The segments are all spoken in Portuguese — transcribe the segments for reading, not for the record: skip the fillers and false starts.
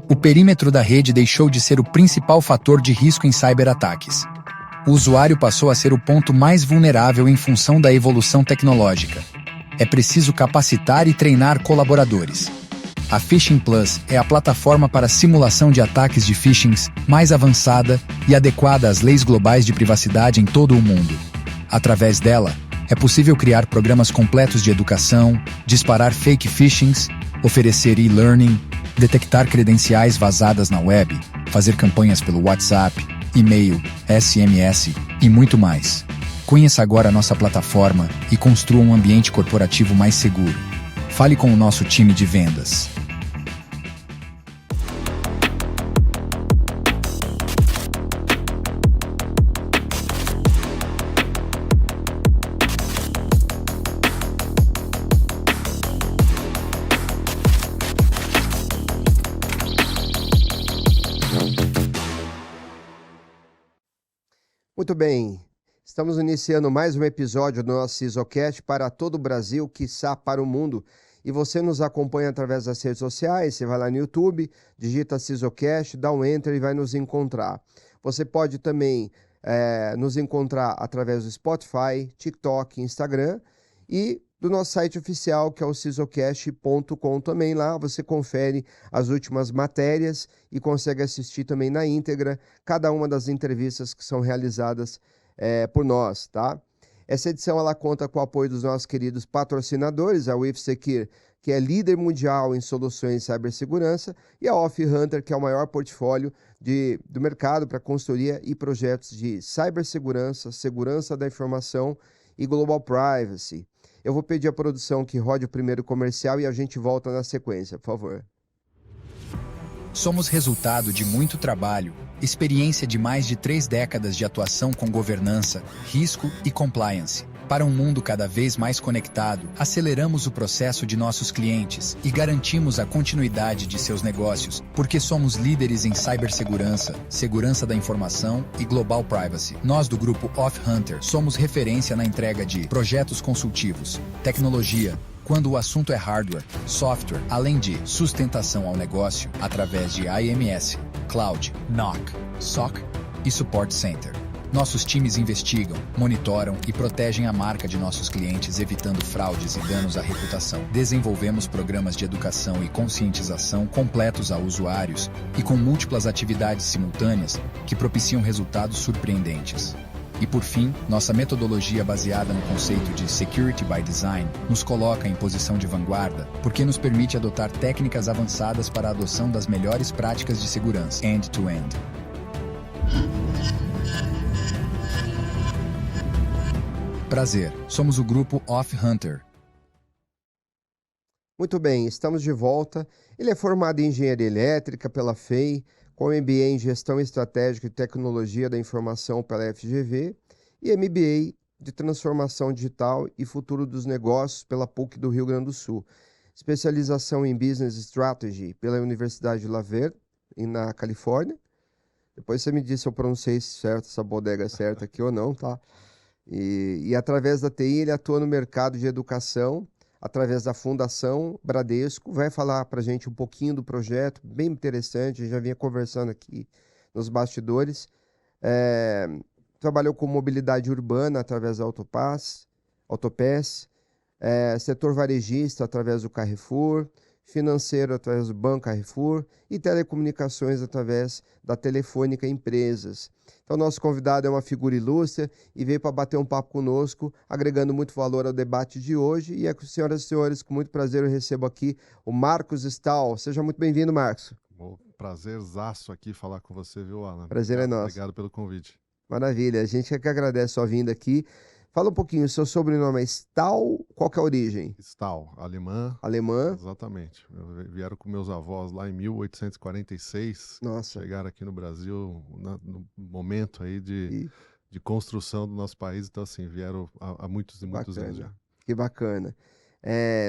O perímetro da rede deixou de ser o principal fator de risco em cyberataques. O usuário passou a ser o ponto mais vulnerável em função da evolução tecnológica. É preciso capacitar e treinar colaboradores. A Phishing Plus é a plataforma para simulação de ataques de phishing mais avançada e adequada às leis globais de privacidade em todo o mundo. Através dela, é possível criar programas completos de educação, disparar fake phishings, oferecer e-learning, detectar credenciais vazadas na web, fazer campanhas pelo WhatsApp, e-mail, SMS e muito mais. Conheça agora a nossa plataforma e construa um ambiente corporativo mais seguro. Fale com o nosso time de vendas. Muito bem, estamos iniciando mais um episódio do nosso CISOcast para todo o Brasil, quiçá para o mundo. E você nos acompanha através das redes sociais, você vai lá no YouTube, digita CISOcast, dá um enter e vai nos encontrar. Você pode também nos encontrar através do Spotify, TikTok, Instagram e do nosso site oficial, que é o CISOcast.com também. Lá você confere as últimas matérias e consegue assistir também na íntegra cada uma das entrevistas que são realizadas por nós, tá? Essa edição ela conta com o apoio dos nossos queridos patrocinadores, a WithSecure, que é líder mundial em soluções de cibersegurança, e a AuthHunter, que é o maior portfólio do mercado para consultoria e projetos de cibersegurança, segurança da informação e global privacy. Eu vou pedir à produção que rode o primeiro comercial e a gente volta na sequência, por favor. Somos resultado de muito trabalho, experiência de mais de 3 décadas de atuação com governança, risco e compliance. Para um mundo cada vez mais conectado, aceleramos o processo de nossos clientes e garantimos a continuidade de seus negócios, porque somos líderes em cibersegurança, segurança da informação e global privacy. Nós do grupo AuthHunter somos referência na entrega de projetos consultivos, tecnologia, quando o assunto é hardware, software, além de sustentação ao negócio através de IMS, Cloud, NOC, SOC e Support Center. Nossos times investigam, monitoram e protegem a marca de nossos clientes, evitando fraudes e danos à reputação. Desenvolvemos programas de educação e conscientização completos a usuários e com múltiplas atividades simultâneas que propiciam resultados surpreendentes. E por fim, nossa metodologia baseada no conceito de Security by Design nos coloca em posição de vanguarda, porque nos permite adotar técnicas avançadas para a adoção das melhores práticas de segurança, end-to-end. Prazer, somos o grupo AuthHunter. Muito bem, estamos de volta. Ele é formado em Engenharia Elétrica pela FEI, com MBA em Gestão Estratégica e Tecnologia da Informação pela FGV e MBA de Transformação Digital e Futuro dos Negócios pela PUC do Rio Grande do Sul. Especialização em Business Strategy pela Universidade de Laver, na Califórnia. Depois você me diz se eu pronunciei certo, essa bodega certa aqui ou não, tá? E através da TI ele atua no mercado de educação, através da Fundação Bradesco. Vai falar para a gente um pouquinho do projeto, bem interessante, a gente já vinha conversando aqui nos bastidores. Trabalhou com mobilidade urbana através da Autopass, setor varejista através do Carrefour, financeiro através do Banco Carrefour e telecomunicações através da Telefônica Empresas. Então, nosso convidado é uma figura ilustre e veio para bater um papo conosco, agregando muito valor ao debate de hoje. E senhoras e senhores, com muito prazer eu recebo aqui o Marcos Stahl. Seja muito bem-vindo, Marcos. Prazerzaço aqui falar com você, viu, Alan? Prazer é nosso. Obrigado pelo convite. Maravilha, a gente é que agradece a sua vinda aqui. Fala um pouquinho, seu sobrenome é Stahl, qual que é a origem? Stahl, alemã. Alemã? Exatamente. Vieram com meus avós lá em 1846. Nossa. Chegaram aqui no Brasil no momento aí de construção do nosso país. Então, assim, vieram há muitos e muitos anos já. Que bacana.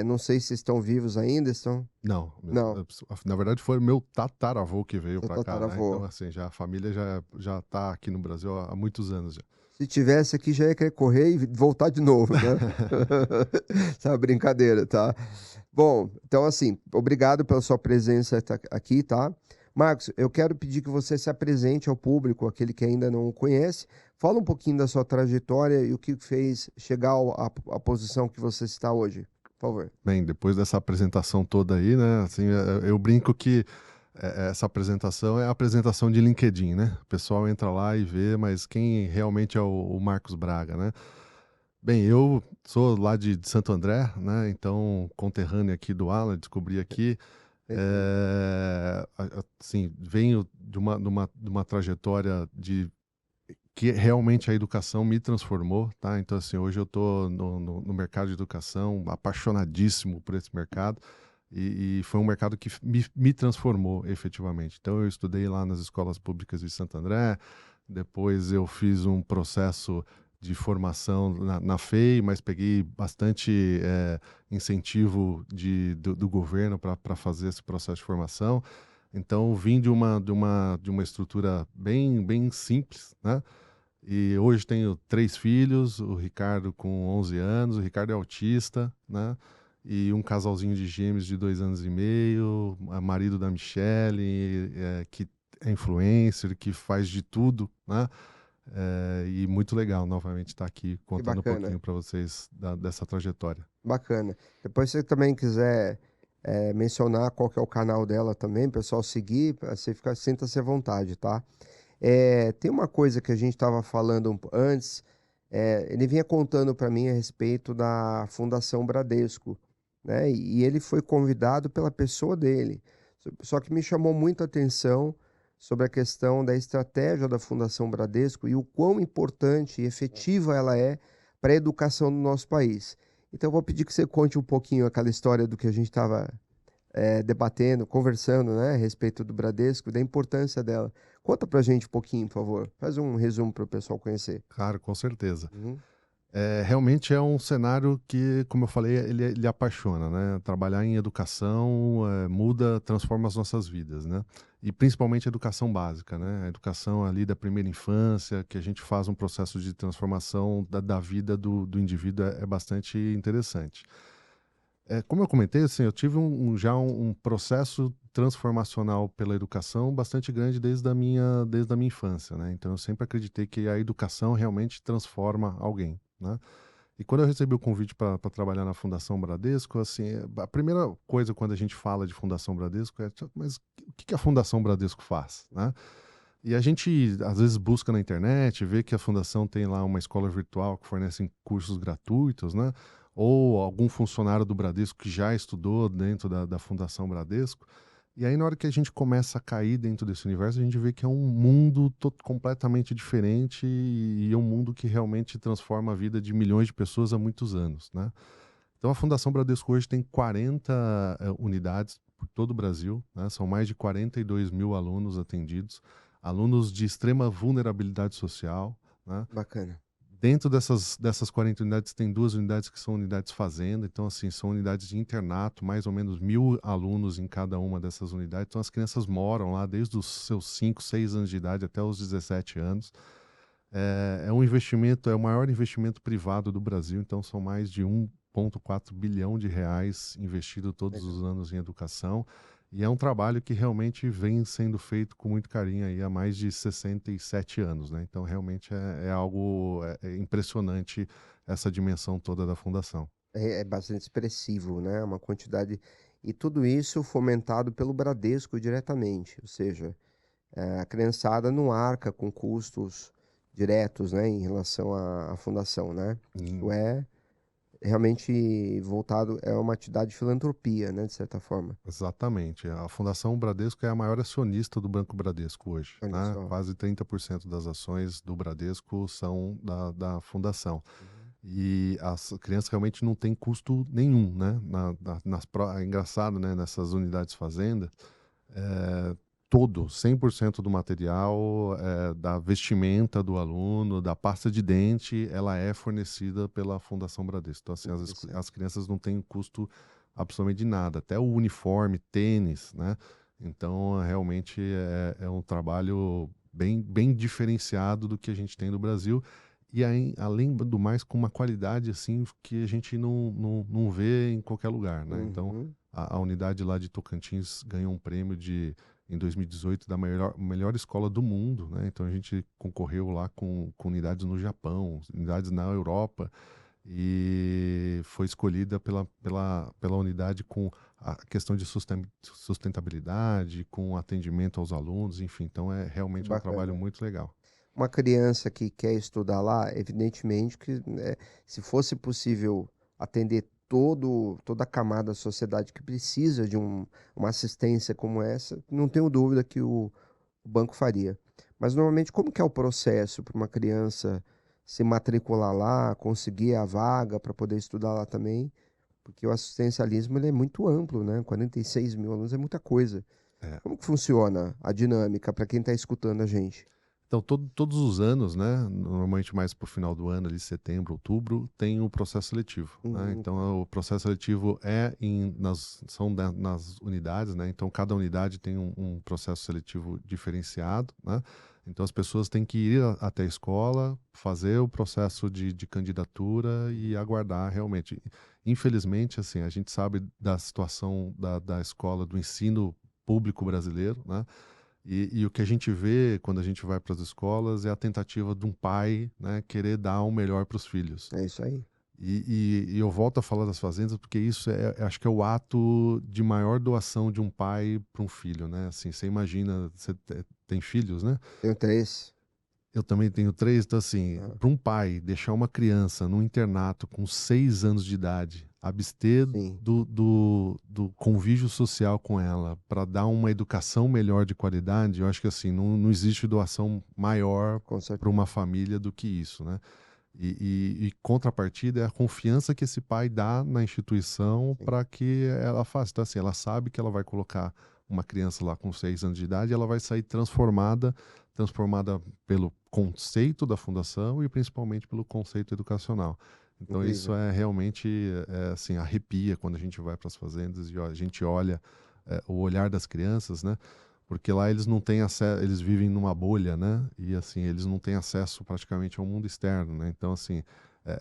Não sei se estão vivos ainda, estão? Não. Não. Na verdade, foi meu tataravô que veio para cá. Né? Tataravô. Então, assim, a família já está aqui no Brasil há muitos anos já. Se tivesse aqui, já ia querer correr e voltar de novo, né? Essa brincadeira, tá? Bom, então assim, obrigado pela sua presença aqui, tá? Marcos, eu quero pedir que você se apresente ao público, aquele que ainda não o conhece. Fala um pouquinho da sua trajetória e o que fez chegar à posição que você está hoje, por favor. Bem, depois dessa apresentação toda aí, né? Assim, eu brinco que essa apresentação é a apresentação de LinkedIn, né? O pessoal entra lá e vê, mas quem realmente é o Marcos Braga, né? Bem, eu sou lá de Santo André, né? Então, conterrâneo aqui do Alan, descobri aqui. Perfeito. Assim, venho de uma trajetória de que realmente a educação me transformou, tá? Então, assim, hoje eu estou no mercado de educação, apaixonadíssimo por esse mercado, e foi um mercado que me transformou efetivamente. Então, eu estudei lá nas escolas públicas de Santo André, depois eu fiz um processo de formação na FEI, mas peguei bastante incentivo do governo para fazer esse processo de formação. Então, vim de uma estrutura bem simples, né? E hoje tenho 3 filhos, o Ricardo com 11 anos, o Ricardo é autista, né? E um casalzinho de gêmeos de 2 anos e meio, marido da Michele, que é influencer, que faz de tudo, né? E muito legal novamente estar aqui Que contando um bacana, pouquinho para vocês dessa trajetória. bacana. Depois, se você também quiser mencionar qual que é o canal dela também, pessoal seguir, você sinta-se à vontade, tá? Tem uma coisa que a gente estava falando antes, ele vinha contando para mim a respeito da Fundação Bradesco, né? E ele foi convidado pela pessoa dele. Só que me chamou muita atenção sobre a questão da estratégia da Fundação Bradesco e o quão importante e efetiva ela é para a educação do nosso país. Então, eu vou pedir que você conte um pouquinho aquela história do que a gente estava debatendo, conversando, né, a respeito do Bradesco, da importância dela. Conta pra gente um pouquinho, por favor. Faz um resumo para o pessoal conhecer. Claro, com certeza. Uhum. Realmente é um cenário que, como eu falei, ele apaixona, né? Trabalhar em educação muda, transforma as nossas vidas, né? E principalmente a educação básica, né? A educação ali da primeira infância, que a gente faz um processo de transformação da vida do indivíduo é bastante interessante. Como eu comentei, assim, eu tive já um processo transformacional pela educação bastante grande desde a minha infância, né? Então eu sempre acreditei que a educação realmente transforma alguém, né? E quando eu recebi o convite para trabalhar na Fundação Bradesco, assim, a primeira coisa quando a gente fala de Fundação Bradesco é, mas o que a Fundação Bradesco faz, né? E a gente às vezes busca na internet, vê que a fundação tem lá uma escola virtual que fornece cursos gratuitos, né? Ou algum funcionário do Bradesco que já estudou dentro da Fundação Bradesco. E aí, na hora que a gente começa a cair dentro desse universo, a gente vê que é um mundo completamente diferente e é um mundo que realmente transforma a vida de milhões de pessoas há muitos anos, né? Então, a Fundação Bradesco hoje tem 40 unidades por todo o Brasil, né? São mais de 42 mil alunos atendidos, alunos de extrema vulnerabilidade social, né? Bacana. Dentro dessas 40 unidades, tem 2 unidades que são unidades fazenda, então, assim, são unidades de internato, mais ou menos 1.000 alunos em cada uma dessas unidades. Então, as crianças moram lá desde os seus 5, 6 anos de idade até os 17 anos. É um investimento, é o maior investimento privado do Brasil, então são mais de 1,4 bilhão de reais investido todos os Legal. anos em educação. E é um trabalho que realmente vem sendo feito com muito carinho aí há mais de 67 anos, né? Então, realmente é algo impressionante essa dimensão toda da fundação. É bastante expressivo, né? Uma quantidade. E tudo isso fomentado pelo Bradesco diretamente. Ou seja, a criançada não arca com custos diretos, né, em relação à fundação, né? Isso Hum, é realmente voltado, é uma atividade de filantropia, né, de certa forma. Exatamente. A Fundação Bradesco é a maior acionista do Banco Bradesco hoje, Olha né? só. Quase 30% das ações do Bradesco são da fundação. Uhum. E as crianças realmente não têm custo nenhum, né? É engraçado, né? Nessas unidades fazenda, é, 100% do material, da vestimenta do aluno, da pasta de dente, ela é fornecida pela Fundação Bradesco. Então, assim, as Interessante. crianças não têm custo absolutamente de nada, até o uniforme, tênis, né? Então, realmente é um trabalho bem diferenciado do que a gente tem no Brasil e aí, além do mais, com uma qualidade assim que a gente não vê em qualquer lugar, né? Então, Uhum. a unidade lá de Tocantins ganhou um prêmio em 2018 da melhor escola do mundo, né? Então a gente concorreu lá com unidades no Japão, unidades na Europa, e foi escolhida pela unidade com a questão de sustentabilidade, com atendimento aos alunos, enfim. Então é realmente um trabalho Bacana. muito legal. Uma criança que quer estudar lá, evidentemente que, né, se fosse possível atender toda a camada da sociedade que precisa de uma assistência como essa, não tenho dúvida que o banco faria. Mas normalmente como que é o processo para uma criança se matricular lá, conseguir a vaga para poder estudar lá também? Porque o assistencialismo ele é muito amplo, né? 46 mil alunos é muita coisa. É. Como que funciona a dinâmica para quem está escutando a gente? Então, todos os anos, né, normalmente mais para o final do ano, ali, setembro, outubro, tem o processo seletivo, né? Uhum. Então, o processo seletivo nas unidades, né? Então, cada unidade tem um processo seletivo diferenciado, né? Então, as pessoas têm que ir até a escola, fazer o processo de candidatura e aguardar realmente. Infelizmente, assim, a gente sabe da situação da escola, do ensino público brasileiro, né? E o que a gente vê quando a gente vai para as escolas é a tentativa de um pai, né, querer dar o melhor para os filhos. É isso aí. E eu volto a falar das fazendas porque isso acho que é o ato de maior doação de um pai para um filho, né? Assim, você imagina, você tem filhos, né? Tenho 3. Eu também tenho 3, então assim, Ah, para um pai deixar uma criança num internato com 6 anos de idade, abster sim, do convívio social com ela, para dar uma educação melhor de qualidade, eu acho que assim, não existe doação maior com para certeza. uma família do que isso, né? E contrapartida é a confiança que esse pai dá na instituição Sim, para que ela faça. Então, assim, ela sabe que ela vai colocar uma criança lá com 6 anos de idade, ela vai sair transformada pelo conceito da fundação e principalmente pelo conceito educacional. Então, isso incrível. é realmente, assim, arrepia quando a gente vai para as fazendas e a gente olha o olhar das crianças, né? Porque lá eles não têm acesso, eles vivem numa bolha, né? E assim, eles não têm acesso praticamente ao mundo externo, né? Então, assim,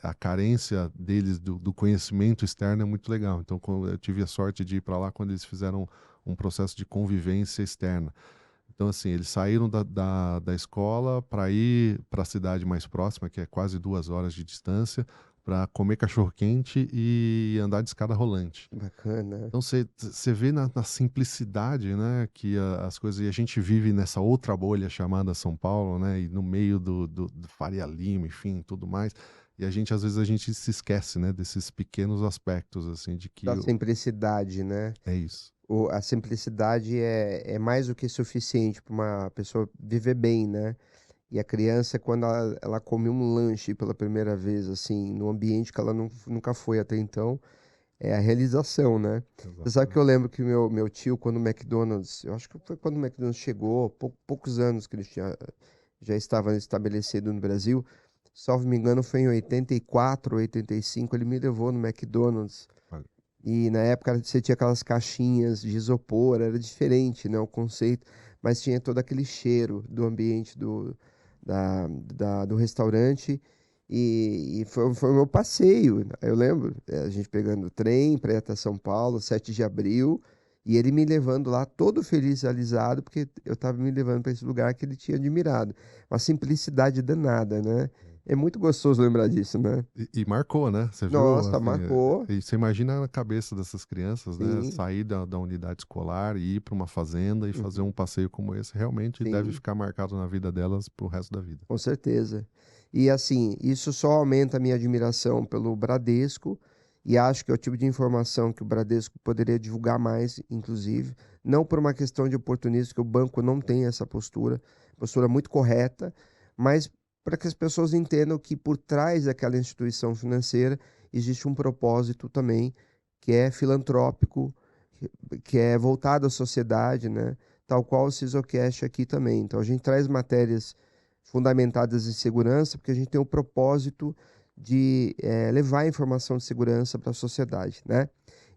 a carência deles do conhecimento externo é muito legal. Então, eu tive a sorte de ir para lá quando eles fizeram um processo de convivência externa. Então, assim, eles saíram da escola para ir para a cidade mais próxima, que é quase 2 horas de distância, para comer cachorro-quente e andar de escada rolante. Bacana. Então você vê na simplicidade, né, que as coisas, e a gente vive nessa outra bolha chamada São Paulo, né, e no meio do Faria Lima, enfim, tudo mais, e às vezes a gente se esquece, né, desses pequenos aspectos, assim, de que Da simplicidade, né? é isso. A simplicidade é mais do que suficiente para uma pessoa viver bem, né? E a criança, quando ela come um lanche pela primeira vez, assim, num ambiente que ela nunca foi até então, é a realização, né? Você sabe que eu Exatamente. lembro que meu tio, quando o McDonald's, eu acho que foi quando o McDonald's chegou, poucos anos que ele já estava estabelecido no Brasil, salvo me engano, foi em 84, 85, ele me levou no McDonald's. Olha, E na época você tinha aquelas caixinhas de isopor, era diferente, né, o conceito, mas tinha todo aquele cheiro do ambiente do restaurante. E foi o meu passeio. Eu lembro, a gente pegando o trem para ir até São Paulo, 7 de abril, e ele me levando lá todo feliz, realizado, porque eu estava me levando para esse lugar que ele tinha admirado. Uma simplicidade danada, né? É muito gostoso lembrar disso, né? e marcou, né? Você viu, Nossa, assim, marcou. e você imagina a cabeça dessas crianças, né? Sim, Sair da unidade escolar e ir para uma fazenda e fazer uhum, um passeio como esse, realmente deve sim. ficar marcado na vida delas pro resto da vida. Com certeza. E assim, isso só aumenta a minha admiração pelo Bradesco e acho que é o tipo de informação que o Bradesco poderia divulgar mais, inclusive, não por uma questão de oportunismo, que o banco não tem essa postura muito correta, mas para que as pessoas entendam que por trás daquela instituição financeira existe um propósito também que é filantrópico, que é voltado à sociedade, né? Tal qual o Sisocast aqui também. Então a gente traz matérias fundamentadas em segurança, porque a gente tem o propósito de levar a informação de segurança para a sociedade, né?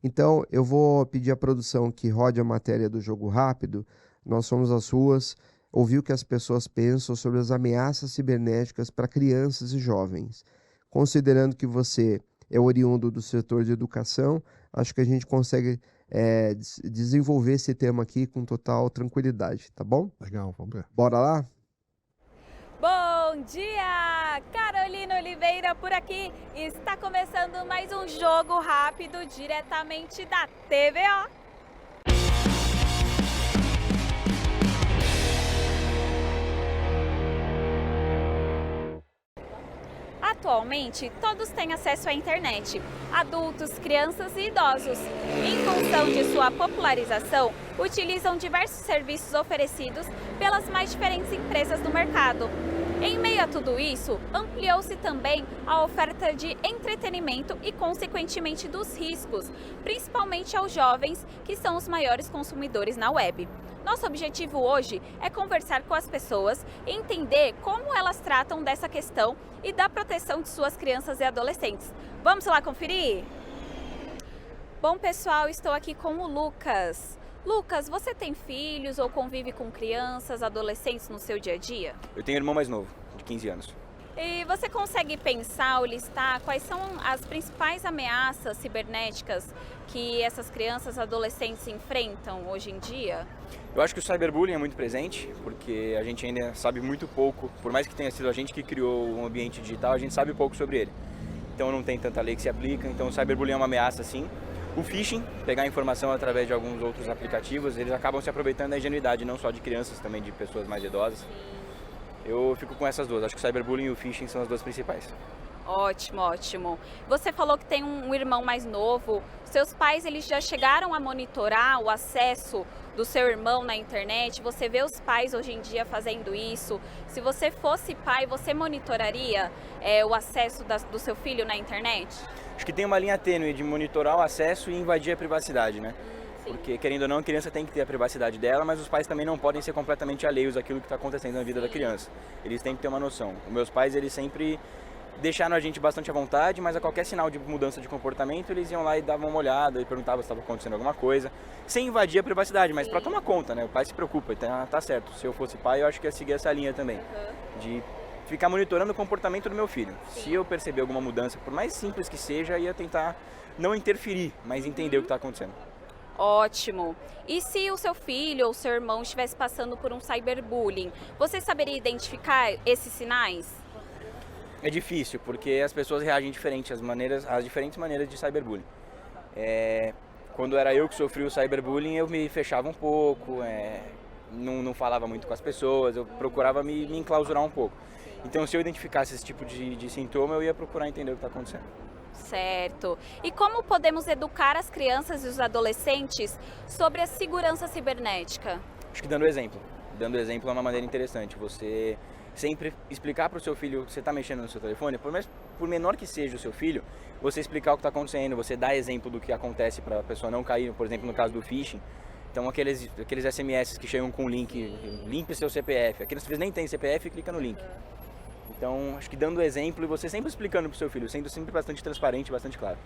Então, eu vou pedir à produção que rode a matéria do Jogo Rápido. Nós fomos às ruas, ouvir o que as pessoas pensam sobre as ameaças cibernéticas para crianças e jovens. Considerando que você é oriundo do setor de educação, acho que a gente consegue desenvolver esse tema aqui com total tranquilidade, tá bom? Legal, vamos ver. Bora lá? Bom dia! Carolina Oliveira por aqui. Está começando mais um Jogo Rápido diretamente da TVO. Atualmente, todos têm acesso à internet, adultos, crianças e idosos. Em função de sua popularização, utilizam diversos serviços oferecidos pelas mais diferentes empresas do mercado. Em meio a tudo isso, ampliou-se também a oferta de entretenimento e, consequentemente, dos riscos, principalmente aos jovens, que são os maiores consumidores na web. Nosso objetivo hoje é conversar com as pessoas e entender como elas tratam dessa questão e da proteção de suas crianças e adolescentes. Vamos lá conferir? Bom, pessoal, estou aqui com o Lucas. Lucas, você tem filhos ou convive com crianças, adolescentes no seu dia a dia? Eu tenho um irmão mais novo, de 15 anos. E você consegue pensar ou listar quais são as principais ameaças cibernéticas que essas crianças e adolescentes enfrentam hoje em dia? Eu acho que o cyberbullying é muito presente, porque a gente ainda sabe muito pouco, por mais que tenha sido a gente que criou o ambiente digital, a gente sabe pouco sobre ele. Então não tem tanta lei que se aplica, então o cyberbullying é uma ameaça sim. O phishing, pegar informação através de alguns outros aplicativos, eles acabam se aproveitando da ingenuidade, não só de crianças, também de pessoas mais idosas. Eu fico com essas duas, acho que o cyberbullying e o phishing são as duas principais. Ótimo, ótimo. Você falou que tem um irmão mais novo. Seus pais, eles já chegaram a monitorar o acesso do seu irmão na internet? Você vê os pais hoje em dia fazendo isso? Se você fosse pai, você monitoraria o acesso do seu filho na internet? Acho que tem uma linha tênue de monitorar o acesso e invadir a privacidade, né? Porque, querendo ou não, a criança tem que ter a privacidade dela, mas os pais também não podem ser completamente alheios àquilo que está acontecendo na vida da criança. Eles têm que ter uma noção. Os meus pais, eles sempre deixaram a gente bastante à vontade, mas a qualquer sinal de mudança de comportamento, eles iam lá e davam uma olhada e perguntavam se estava acontecendo alguma coisa, sem invadir a privacidade, mas para tomar conta, né? O pai se preocupa, tá certo. Se eu fosse pai, eu acho que ia seguir essa linha também, de ficar monitorando o comportamento do meu filho. Se eu perceber alguma mudança, por mais simples que seja, ia tentar não interferir, mas entender o que está acontecendo. Ótimo. E se o seu filho ou seu irmão estivesse passando por um cyberbullying, você saberia identificar esses sinais? É difícil, porque as pessoas reagem diferente às diferentes maneiras de cyberbullying. Quando era eu que sofri o cyberbullying, eu me fechava um pouco, não falava muito com as pessoas, eu procurava me enclausurar um pouco. Então, se eu identificasse esse tipo de sintoma, eu ia procurar entender o que está acontecendo. Certo. E como podemos educar as crianças e os adolescentes sobre a segurança cibernética? Acho que dando exemplo. Dando exemplo é uma maneira interessante. Você sempre explicar para o seu filho que você está mexendo no seu telefone, por menor que seja o seu filho, você explicar o que está acontecendo, você dar exemplo do que acontece para a pessoa não cair, por exemplo, no caso do phishing. Então, aqueles SMS que chegam com o link, limpe seu CPF. Aqueles que nem tem CPF, clica no link. Então, acho que dando exemplo e você sempre explicando para o seu filho, sendo sempre bastante transparente e bastante claro.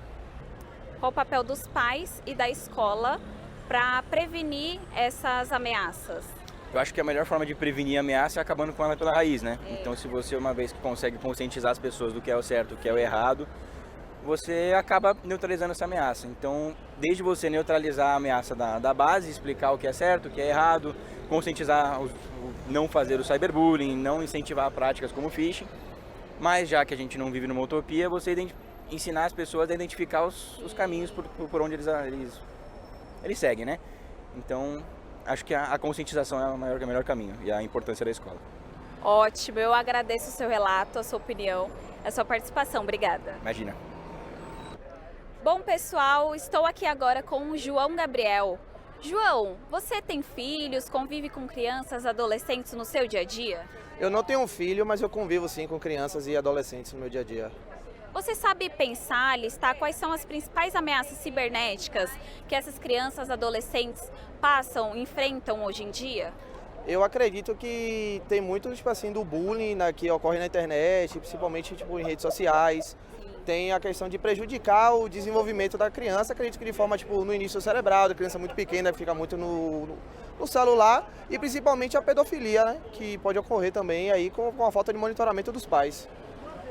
Qual o papel dos pais e da escola para prevenir essas ameaças? Eu acho que a melhor forma de prevenir a ameaça é acabando com ela pela raiz, né? Então, se você, uma vez que consegue conscientizar as pessoas do que é o certo, do que é o errado, você acaba neutralizando essa ameaça. Então, desde você neutralizar a ameaça da base, explicar o que é certo, o que é errado, conscientizar não fazer o cyberbullying, não incentivar práticas como phishing, mas já que a gente não vive numa utopia, você ensinar as pessoas a identificar os caminhos por onde eles seguem, né? Então, acho que a conscientização é o melhor caminho e a importância da escola. Ótimo, eu agradeço o seu relato, a sua opinião, a sua participação. Obrigada. Imagina. Bom, pessoal, estou aqui agora com o João Gabriel. João, você tem filhos, convive com crianças, adolescentes no seu dia a dia? Eu não tenho um filho, mas eu convivo sim com crianças e adolescentes no meu dia a dia. Você sabe pensar, listar quais são as principais ameaças cibernéticas que essas crianças, adolescentes enfrentam hoje em dia? Eu acredito que tem muito, do bullying que ocorre na internet, principalmente em redes sociais. tem a questão de prejudicar o desenvolvimento da criança, acredito que de forma, tipo, no início cerebral, da criança muito pequena, fica muito no celular, e principalmente a pedofilia, né, que pode ocorrer também aí com a falta de monitoramento dos pais.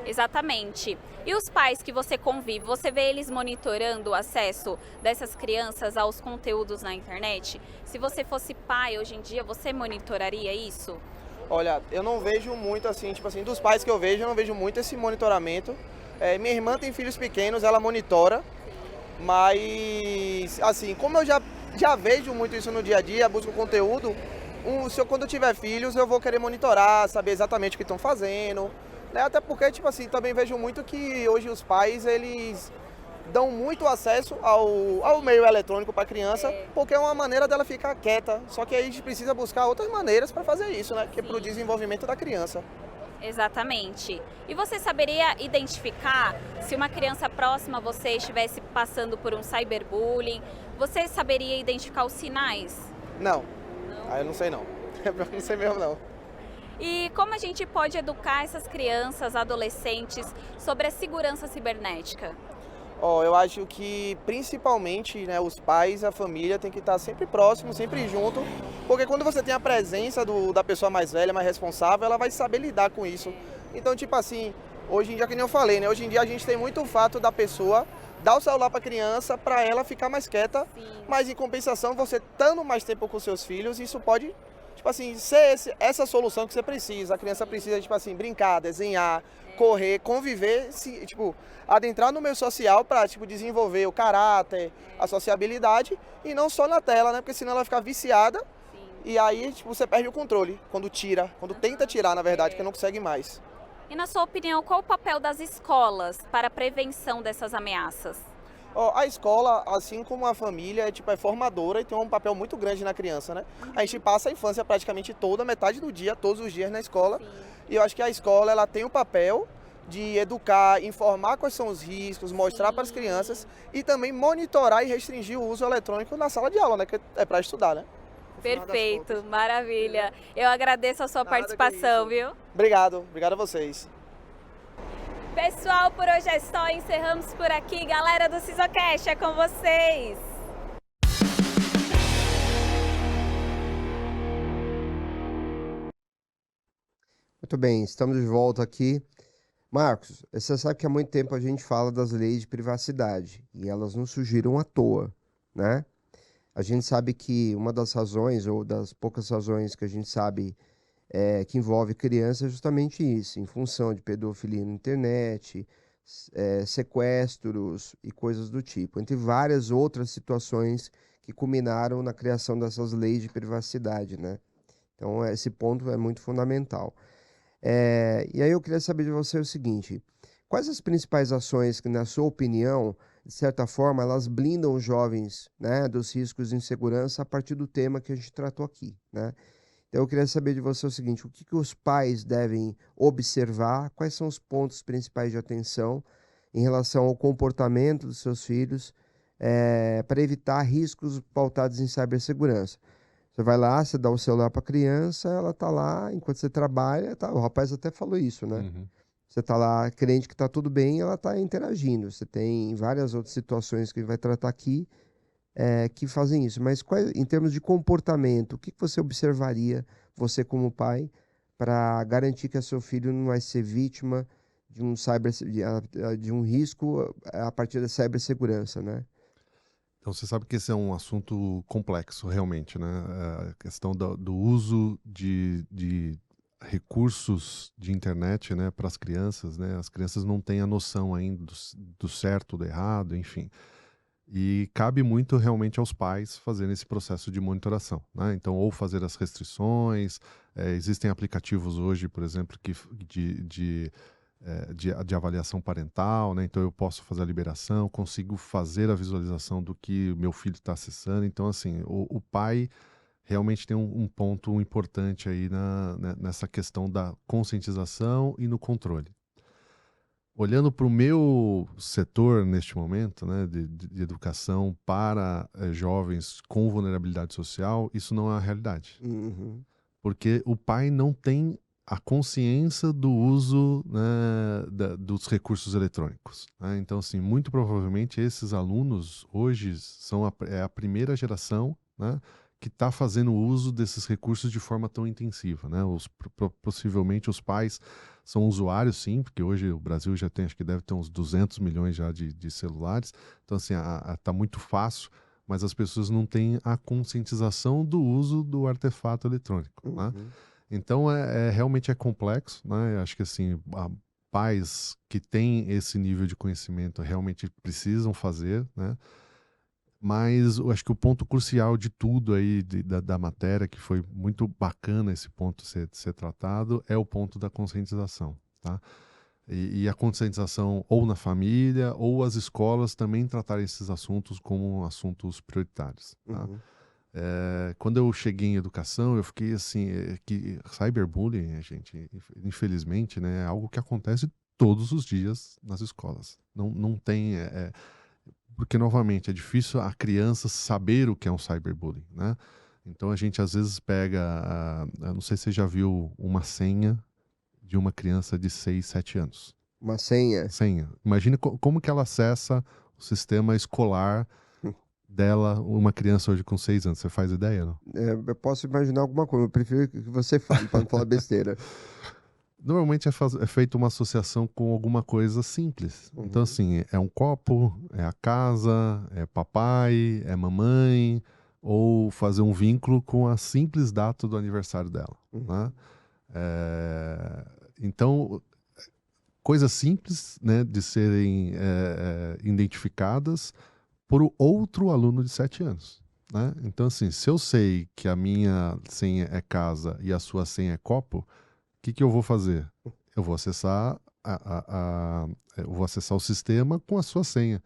Exatamente. E os pais que você convive, você vê eles monitorando o acesso dessas crianças aos conteúdos na internet? Se você fosse pai hoje em dia, você monitoraria isso? Olha, eu não vejo muito assim, tipo assim, dos pais que eu não vejo muito esse monitoramento. Minha irmã tem filhos pequenos, ela monitora, mas assim, como eu já vejo muito isso no dia a dia, busco conteúdo, quando eu tiver filhos eu vou querer monitorar, saber exatamente o que estão fazendo, né? Até porque, tipo assim, também vejo muito que hoje os pais, eles dão muito acesso ao meio eletrônico para a criança, porque é uma maneira dela ficar quieta, só que aí a gente precisa buscar outras maneiras para fazer isso, né? Que é para o desenvolvimento da criança. Exatamente. E você saberia identificar se uma criança próxima a você estivesse passando por um cyberbullying? Você saberia identificar os sinais? Não. Eu não sei não. Não sei mesmo não. E como a gente pode educar essas crianças, adolescentes, sobre a segurança cibernética? Eu acho que principalmente, né, os pais, a família tem que estar sempre próximo, sempre junto, porque quando você tem a presença da pessoa mais velha, mais responsável, ela vai saber lidar com isso. Então, tipo assim, hoje em dia, que nem eu falei, né, hoje em dia a gente tem muito o fato da pessoa dar o celular para a criança para ela ficar mais quieta, mas em compensação, você estando mais tempo com seus filhos, isso pode, tipo assim, ser essa solução que você precisa. A criança precisa, tipo assim, brincar, desenhar, correr, conviver, tipo, adentrar no meio social para, tipo, desenvolver o caráter, a sociabilidade, e não só na tela, né? Porque senão ela vai ficar viciada e aí, tipo, você perde o controle quando tenta tirar, na verdade, que não consegue mais. E na sua opinião, qual o papel das escolas para a prevenção dessas ameaças? A escola, assim como a família, é formadora e tem um papel muito grande na criança, né? A gente passa a infância praticamente toda, metade do dia, todos os dias na escola. E eu acho que a escola, ela tem o papel de educar, informar quais são os riscos, mostrar para as crianças e também monitorar e restringir o uso eletrônico na sala de aula, né? Que é para estudar, né? Perfeito, maravilha. Eu agradeço a sua participação, viu? Obrigado a vocês. Pessoal, por hoje é só, encerramos por aqui. Galera do Cisocast, é com vocês! Muito bem, estamos de volta aqui. Marcos, você sabe que há muito tempo a gente fala das leis de privacidade e elas não surgiram à toa, né? A gente sabe que uma das razões, ou das poucas razões que a gente sabe que envolve criança é justamente isso, em função de pedofilia na internet, sequestros e coisas do tipo, entre várias outras situações que culminaram na criação dessas leis de privacidade, né? Então, esse ponto é muito fundamental. E aí eu queria saber de você o seguinte: quais as principais ações que, na sua opinião, de certa forma, elas blindam os jovens, né, dos riscos de insegurança a partir do tema que a gente tratou aqui, né? Então eu queria saber de você o seguinte: o que os pais devem observar, quais são os pontos principais de atenção em relação ao comportamento dos seus filhos para evitar riscos pautados em cibersegurança? Você vai lá, você dá o celular para a criança, ela está lá, enquanto você trabalha, tá, o rapaz até falou isso, né? Uhum. Você está lá crente que está tudo bem, ela está interagindo. Você tem várias outras situações que a gente vai tratar aqui que fazem isso. Mas em termos de comportamento, o que você observaria, você como pai, para garantir que seu filho não vai ser vítima de de um risco a partir da cibersegurança, né? Então, você sabe que esse é um assunto complexo, realmente, né? A questão do uso de recursos de internet, né, para as crianças, né? As crianças não têm a noção ainda do certo, do errado, enfim. E cabe muito realmente aos pais fazerem esse processo de monitoração, né? Então, ou fazer as restrições, existem aplicativos hoje, por exemplo, de avaliação parental, né? Então eu posso fazer a liberação, consigo fazer a visualização do que meu filho está acessando. Então, assim, o pai realmente tem um ponto importante aí nessa questão da conscientização e no controle. Olhando para o meu setor neste momento, né, de educação para jovens com vulnerabilidade social, isso não é a realidade. Uhum. Porque o pai não tem a consciência do uso, né, dos recursos eletrônicos, né? Então, assim, muito provavelmente esses alunos hoje são a primeira geração, né, que está fazendo uso desses recursos de forma tão intensiva, né? Possivelmente os pais são usuários, sim, porque hoje o Brasil já tem, acho que deve ter uns 200 milhões já de celulares. Então, assim, tá muito fácil, mas as pessoas não têm a conscientização do uso do artefato eletrônico, né? Uhum. Então, realmente é complexo, né? Eu acho que, assim, pais que têm esse nível de conhecimento realmente precisam fazer, né? Mas eu acho que o ponto crucial de tudo aí, da matéria, que foi muito bacana esse ponto ser tratado, é o ponto da conscientização, tá? E a conscientização ou na família ou as escolas também tratarem esses assuntos como assuntos prioritários, tá? Uhum. Quando eu cheguei em educação, eu fiquei assim, que cyberbullying, gente, infelizmente, né, é algo que acontece todos os dias nas escolas. Não tem, porque novamente é difícil a criança saber o que é um cyberbullying, né? Então a gente às vezes pega, eu não sei se você já viu uma senha de uma criança de 6, 7 anos. Uma senha. Senha. Imagina como que ela acessa o sistema escolar dela, uma criança hoje com 6 anos. Você faz ideia, não? Eu posso imaginar alguma coisa, eu prefiro que você fale, para não falar besteira. Normalmente é feita uma associação com alguma coisa simples. Uhum. Então, assim, é um copo, é a casa, é papai, é mamãe, ou fazer um vínculo com a simples data do aniversário dela, Uhum. né? Então, coisas simples, né, de serem identificadas por outro aluno de 7 anos, né? Então, assim, se eu sei que a minha senha é casa e a sua senha é copo, o que eu vou fazer? Eu vou acessar eu vou acessar o sistema com a sua senha.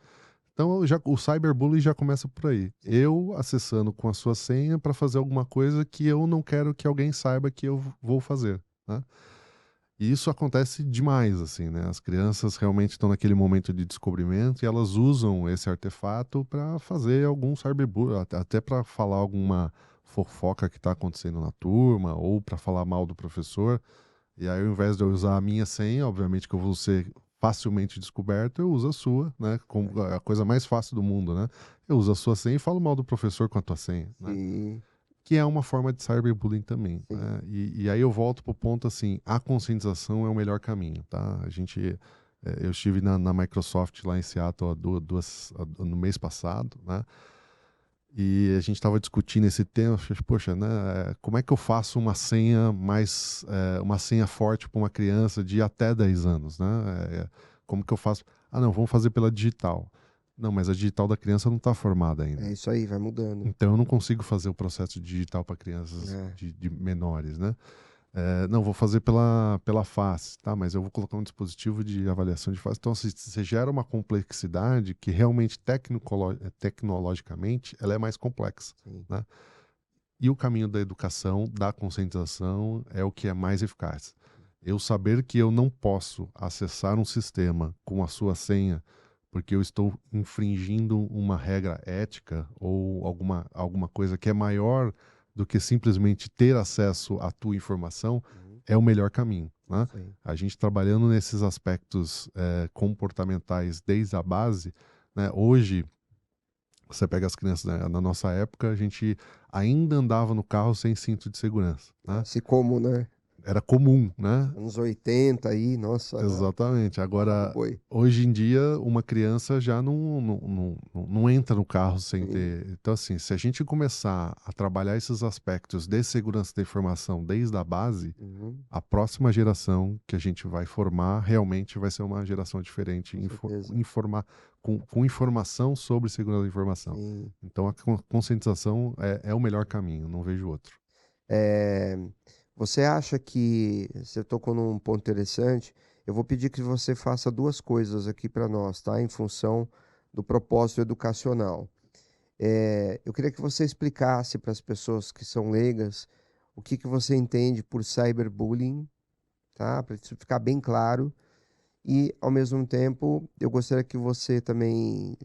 Então, o cyberbullying já começa por aí. Eu acessando com a sua senha para fazer alguma coisa que eu não quero que alguém saiba que eu vou fazer, né? E isso acontece demais, assim, né? As crianças realmente estão naquele momento de descobrimento e elas usam esse artefato para fazer algum cyberbullying, até para falar alguma fofoca que está acontecendo na turma ou para falar mal do professor. E aí, ao invés de eu usar a minha senha, obviamente que eu vou ser facilmente descoberto, eu uso a sua, né? Como a coisa mais fácil do mundo, né? Eu uso a sua senha e falo mal do professor com a tua senha, né? Sim, Que é uma forma de cyberbullying também, sim. né? E aí eu volto pro ponto assim, a conscientização é o melhor caminho, tá? Eu estive na Microsoft lá em Seattle no mês passado, né? E a gente estava discutindo esse tema, eu falei, poxa, né? Como é que eu faço uma senha forte para uma criança de até 10 anos, né? Como que eu faço? Ah, não, vamos fazer pela digital. Não, mas a digital da criança não está formada ainda. É isso aí, vai mudando. Então eu não consigo fazer o processo digital para crianças É. de menores, né? Não, vou fazer pela face, tá? Mas eu vou colocar um dispositivo de avaliação de face. Então, assim, você gera uma complexidade que realmente, tecnologicamente, ela é mais complexa, Sim. né? E o caminho da educação, da conscientização, é o que é mais eficaz. Eu saber que eu não posso acessar um sistema com a sua senha porque eu estou infringindo uma regra ética ou alguma coisa que é maior do que simplesmente ter acesso à tua informação, Uhum. é o melhor caminho, né? Sim. A gente trabalhando nesses aspectos comportamentais desde a base, né? Hoje, você pega as crianças, né? Na nossa época, a gente ainda andava no carro sem cinto de segurança, né? Assim como, né? Era comum, né? Anos 80 aí, nossa. Exatamente. Agora, Boi. hoje em dia, uma criança já não entra no carro sem Sim. ter. Então, assim, se a gente começar a trabalhar esses aspectos de segurança da informação desde a base, Uhum. a próxima geração que a gente vai formar realmente vai ser uma geração diferente, Com certeza. com informação sobre segurança da informação. Sim. Então, a conscientização é o melhor caminho, não vejo outro. É, Você acha que você tocou num ponto interessante? Eu vou pedir que você faça duas coisas aqui para nós, tá? Em função do propósito educacional. Eu queria que você explicasse para as pessoas que são leigas o que você entende por cyberbullying, tá? Para isso ficar bem claro. E, ao mesmo tempo, eu gostaria que você também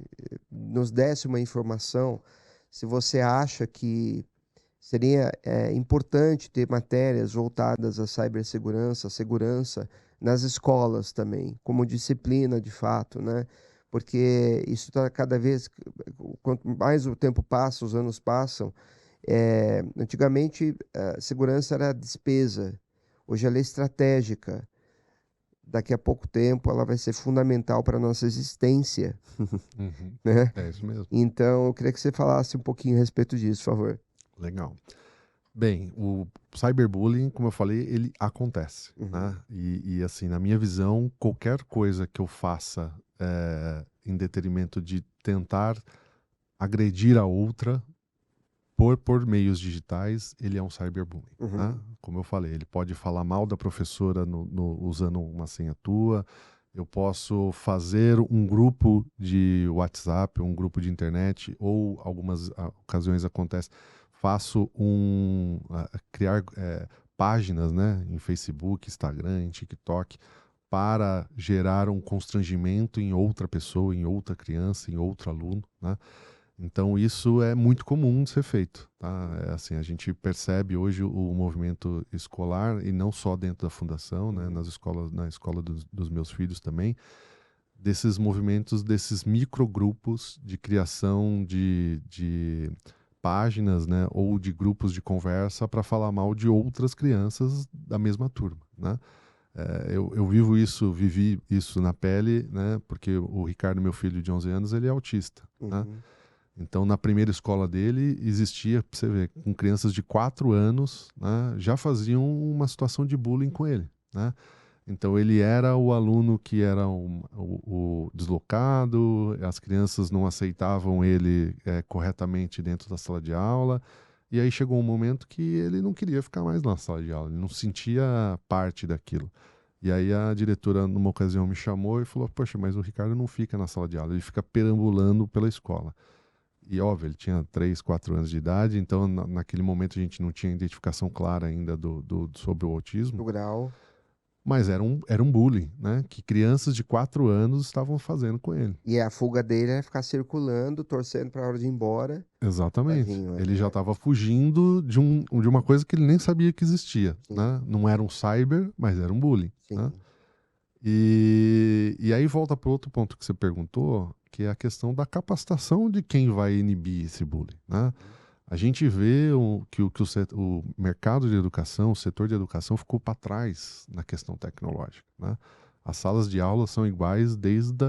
nos desse uma informação se você acha que Seria importante ter matérias voltadas à cibersegurança, segurança nas escolas também, como disciplina de fato, né? Porque isso está cada vez, quanto mais o tempo passa, os anos passam, antigamente a segurança era despesa, hoje ela é estratégica. Daqui a pouco tempo ela vai ser fundamental para a nossa existência, Uhum. né? É isso mesmo. Então, eu queria que você falasse um pouquinho a respeito disso, por favor. Legal. Bem, o cyberbullying, como eu falei, ele acontece, Uhum. né? E assim, na minha visão, qualquer coisa que eu faça em detrimento de tentar agredir a outra por meios digitais, ele é um cyberbullying, Uhum. né? Como eu falei, ele pode falar mal da professora usando uma senha tua, eu posso fazer um grupo de WhatsApp, um grupo de internet, ou algumas ocasiões acontece, faço criar páginas, né, em Facebook, Instagram, em TikTok, para gerar um constrangimento em outra pessoa, em outra criança, em outro aluno, né? Então isso é muito comum de ser feito, tá? Assim, a gente percebe hoje o movimento escolar, e não só dentro da fundação, né, nas escolas, na escola dos meus filhos também, desses movimentos, desses microgrupos de criação de páginas, né, ou de grupos de conversa para falar mal de outras crianças da mesma turma, né? Eu vivi isso na pele, né, porque o Ricardo, meu filho de 11 anos, ele é autista, né? Uhum. Então, na primeira escola dele, existia, pra você ver, com crianças de 4 anos, né, já faziam uma situação de bullying com ele, né? Então, ele era o aluno que era o deslocado, as crianças não aceitavam ele corretamente dentro da sala de aula, e aí chegou um momento que ele não queria ficar mais na sala de aula, ele não sentia parte daquilo. E aí a diretora, numa ocasião, me chamou e falou: poxa, mas o Ricardo não fica na sala de aula, ele fica perambulando pela escola. E óbvio, ele tinha 3, 4 anos de idade, então naquele momento a gente não tinha identificação clara ainda sobre o autismo, Do grau. mas era um bullying, né? Que crianças de 4 anos estavam fazendo com ele. E a fuga dele é ficar circulando, torcendo para a hora de ir embora. Exatamente. Tadinho, Ele já estava fugindo de uma coisa que ele nem sabia que existia, Sim. né? Não era um cyber, mas era um bullying, Sim. né? E aí volta para outro ponto que você perguntou, que é a questão da capacitação de quem vai inibir esse bullying, né? A gente vê que o mercado de educação, o setor de educação ficou para trás na questão tecnológica, né? As salas de aula são iguais desde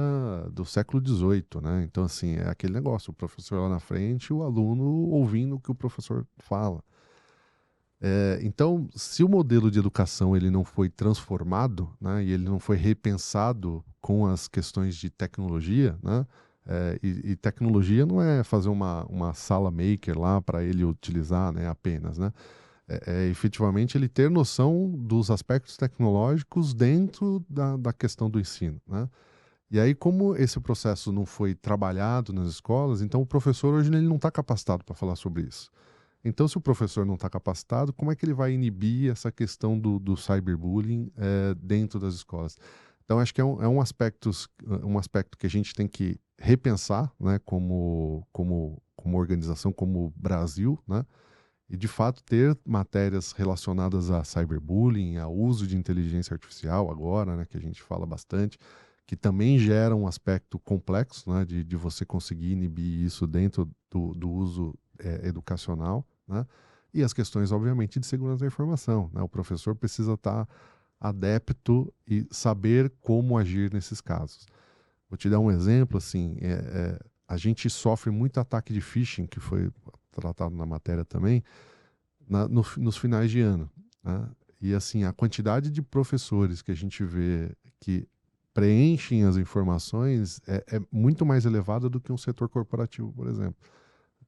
do século XVIII, né? Então, assim, é aquele negócio, o professor lá na frente e o aluno ouvindo o que o professor fala. Então, se o modelo de educação ele não foi transformado, né, e ele não foi repensado com as questões de tecnologia, né, e tecnologia não é fazer uma sala maker lá para ele utilizar, né, apenas, né, efetivamente ele ter noção dos aspectos tecnológicos dentro da questão do ensino, né. E aí, como esse processo não foi trabalhado nas escolas, então o professor hoje ele não está capacitado para falar sobre isso. Então, se o professor não está capacitado, como é que ele vai inibir essa questão do cyberbullying dentro das escolas? Então, acho que é um aspecto que a gente tem que repensar, né, como organização, como Brasil, né, e de fato ter matérias relacionadas a cyberbullying, ao uso de inteligência artificial agora, né, que a gente fala bastante, que também gera um aspecto complexo, né, de você conseguir inibir isso dentro do uso educacional, né? E as questões, obviamente, de segurança da informação, né? O professor precisa estar adepto e saber como agir nesses casos. Vou te dar um exemplo, assim, a gente sofre muito ataque de phishing, que foi tratado na matéria também, nos finais de ano, né? E assim, a quantidade de professores que a gente vê que preenchem as informações é muito mais elevada do que um setor corporativo, por exemplo.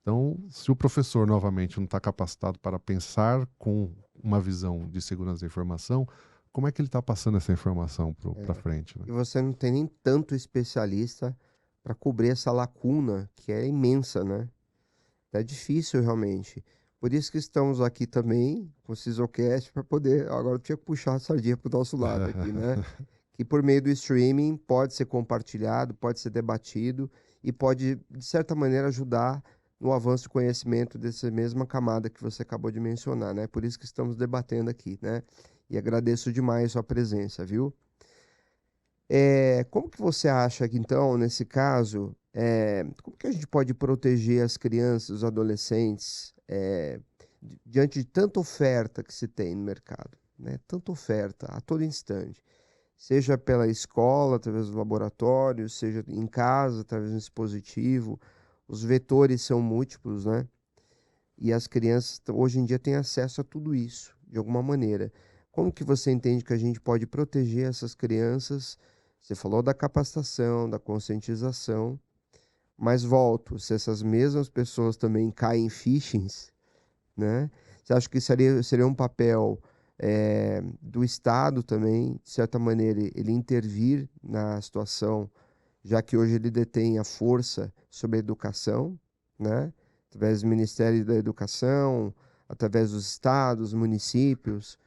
Então, se o professor, novamente, não está capacitado para pensar com uma visão de segurança da informação, como é que ele está passando essa informação para frente, né? E você não tem nem tanto especialista para cobrir essa lacuna, que é imensa, né? É difícil, realmente. Por isso que estamos aqui também, com o Sisocast, para poder... Agora eu tinha que puxar a sardinha para o nosso lado aqui, né? Que por meio do streaming pode ser compartilhado, pode ser debatido e pode, de certa maneira, ajudar no avanço do conhecimento dessa mesma camada que você acabou de mencionar, né? Por isso que estamos debatendo aqui, né? E agradeço demais a sua presença, viu? Como que você acha que, então, nesse caso, como que a gente pode proteger as crianças, os adolescentes, diante de tanta oferta que se tem no mercado, né? Tanta oferta a todo instante, seja pela escola, através do laboratório, seja em casa, através do dispositivo, os vetores são múltiplos, né? E as crianças hoje em dia têm acesso a tudo isso, de alguma maneira. Como que você entende que a gente pode proteger essas crianças? Você falou da capacitação, da conscientização, mas volto, se essas mesmas pessoas também caem em phishings, né? Você acha que seria um papel do Estado também, de certa maneira, ele intervir na situação, já que hoje ele detém a força sobre a educação, né? Através do Ministério da Educação, através dos estados, municípios.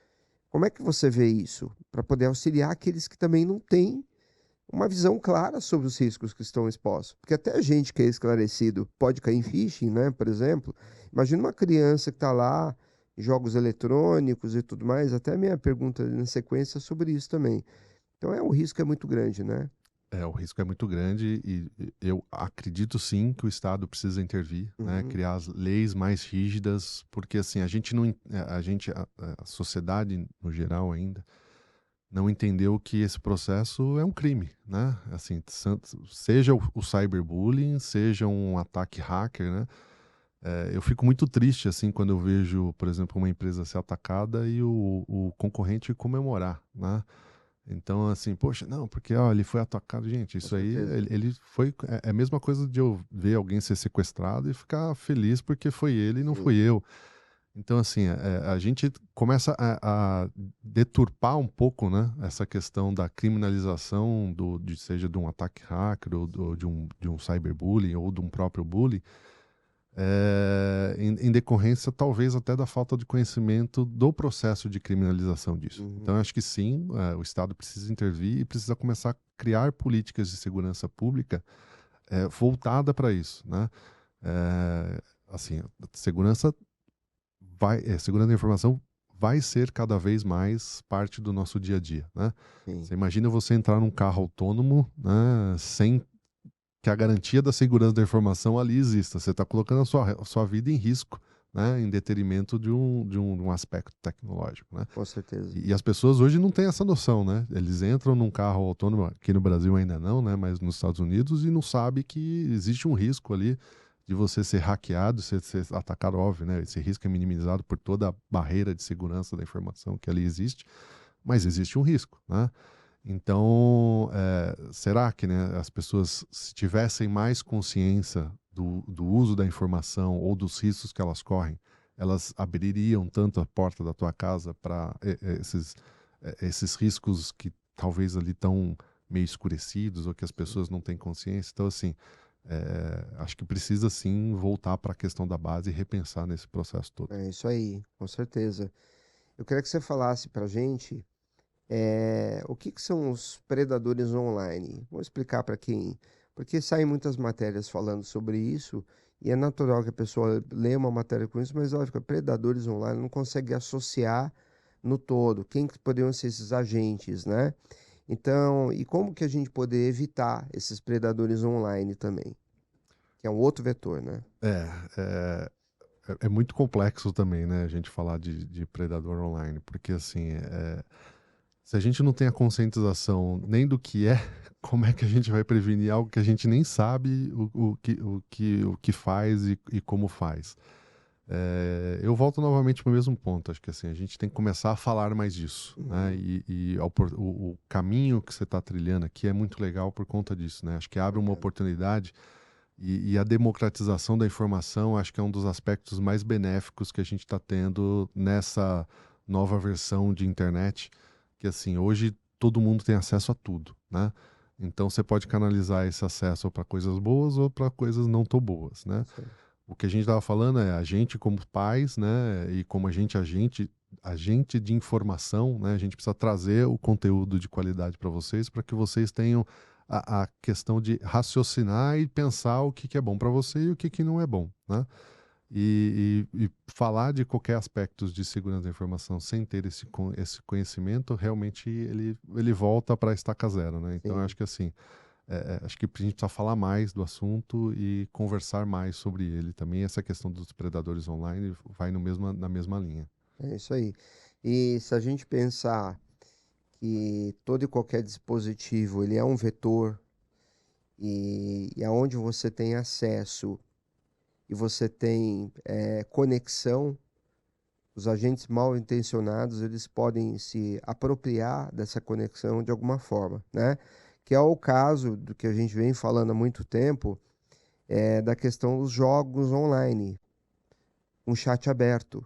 Como é que você vê isso? Para poder auxiliar aqueles que também não têm uma visão clara sobre os riscos que estão expostos. Porque até a gente que é esclarecido pode cair em phishing, né? Por exemplo, imagina uma criança que está lá, em jogos eletrônicos e tudo mais. Até a minha pergunta na sequência é sobre isso também. Então o risco é muito grande, né? O risco é muito grande e eu acredito sim que o Estado precisa intervir, né, criar as leis mais rígidas, porque assim, a gente não, a sociedade no geral ainda não entendeu que esse processo é um crime, né? Assim, seja o cyberbullying, seja um ataque hacker, né? Eu fico muito triste assim quando eu vejo, por exemplo, uma empresa ser atacada e o concorrente comemorar, né? Então, assim, poxa, não, porque ó, ele foi atacado. Gente, isso aí, ele foi. É a mesma coisa de eu ver alguém ser sequestrado e ficar feliz porque foi ele e não fui eu. Então, assim, a gente começa a deturpar um pouco, né, essa questão da criminalização, seja de um ataque hacker, ou de um cyberbullying, ou de um próprio bullying, em decorrência talvez até da falta de conhecimento do processo de criminalização disso. Então, eu acho que sim, o Estado precisa intervir e precisa começar a criar políticas de segurança pública voltada para isso, né? Assim, segurança da informação vai ser cada vez mais parte do nosso dia a dia, né? Você imagina você entrar num carro autônomo, né, sem que a garantia da segurança da informação ali exista. Você está colocando a sua vida em risco, né, em detrimento de um aspecto tecnológico, né? Com certeza. E as pessoas hoje não têm essa noção, né? Eles entram num carro autônomo, aqui no Brasil ainda não, né, mas nos Estados Unidos, e não sabem que existe um risco ali de você ser hackeado, ser atacado, óbvio, né? Esse risco é minimizado por toda a barreira de segurança da informação que ali existe, mas existe um risco, né? Então, será que, né, as pessoas, se tivessem mais consciência do uso da informação ou dos riscos que elas correm, elas abririam tanto a porta da tua casa para esses riscos que talvez ali estão meio escurecidos ou que as pessoas não têm consciência? Então, assim, acho que precisa sim voltar para a questão da base e repensar nesse processo todo. É isso aí, com certeza. Eu queria que você falasse para a gente o que são os predadores online. Vou explicar para quem... Porque saem muitas matérias falando sobre isso e é natural que a pessoa leia uma matéria com isso, mas ela fica, predadores online, não consegue associar no todo. Quem que poderiam ser esses agentes, né? Então, e como que a gente poder evitar esses predadores online também? Que é um outro vetor, né? É muito complexo também, né, a gente falar de predador online, porque assim, se a gente não tem a conscientização nem do que é, como é que a gente vai prevenir algo que a gente nem sabe o que faz e como faz? Eu volto novamente para o mesmo ponto. Acho que assim, a gente tem que começar a falar mais disso, né? E o caminho que você está trilhando aqui é muito legal por conta disso, né? Acho que abre uma oportunidade e a democratização da informação acho que é um dos aspectos mais benéficos que a gente está tendo nessa nova versão de internet, que assim, hoje todo mundo tem acesso a tudo, né? Então você pode canalizar esse acesso para coisas boas ou para coisas não tão boas, né? Sim. O que a gente estava falando é a gente como pais, né, e como agente de informação, né, a gente precisa trazer o conteúdo de qualidade para vocês que vocês tenham a questão de raciocinar e pensar o que é bom para você e o que não é bom, né? E falar de qualquer aspecto de segurança da informação sem ter esse conhecimento, realmente ele volta para a estaca zero, né? Então, eu acho que assim, acho que a gente precisa falar mais do assunto e conversar mais sobre ele. Também essa questão dos predadores online vai na mesma linha. É isso aí. E se a gente pensar que todo e qualquer dispositivo ele é um vetor e aonde você tem acesso e você tem conexão, os agentes mal intencionados eles podem se apropriar dessa conexão de alguma forma, né? Que é o caso do que a gente vem falando há muito tempo, da questão dos jogos online, um chat aberto.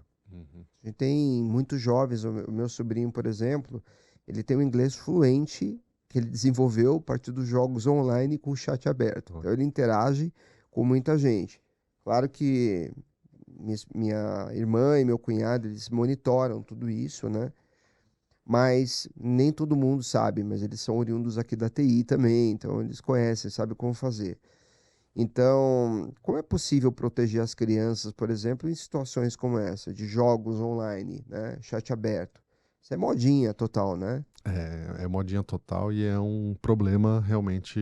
A gente tem muitos jovens, o meu sobrinho, por exemplo, ele tem um inglês fluente que ele desenvolveu a partir dos jogos online com o chat aberto. Então ele interage com muita gente. Claro que minha irmã e meu cunhado, eles monitoram tudo isso, né? Mas nem todo mundo sabe, mas eles são oriundos aqui da TI também, então eles conhecem, sabem como fazer. Então, como é possível proteger as crianças, por exemplo, em situações como essa, de jogos online, né? Chat aberto. Isso é modinha total, né? É modinha total e é um problema realmente,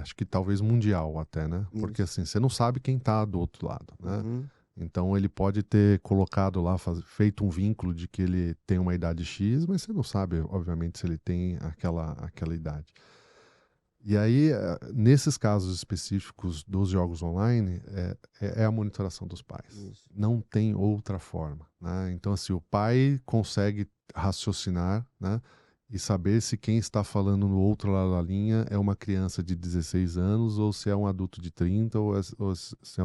acho que talvez mundial até, né? Porque Isso. assim, você não sabe quem tá do outro lado, né? Uhum. Então ele pode ter colocado lá, feito um vínculo de que ele tem uma idade X, mas você não sabe, obviamente, se ele tem aquela idade. E aí, nesses casos específicos dos jogos online, é a monitoração dos pais. Isso. Não tem outra forma, né? Então, assim, o pai consegue raciocinar, né? E saber se quem está falando no outro lado da linha é uma criança de 16 anos ou se é um adulto de 30 ou se é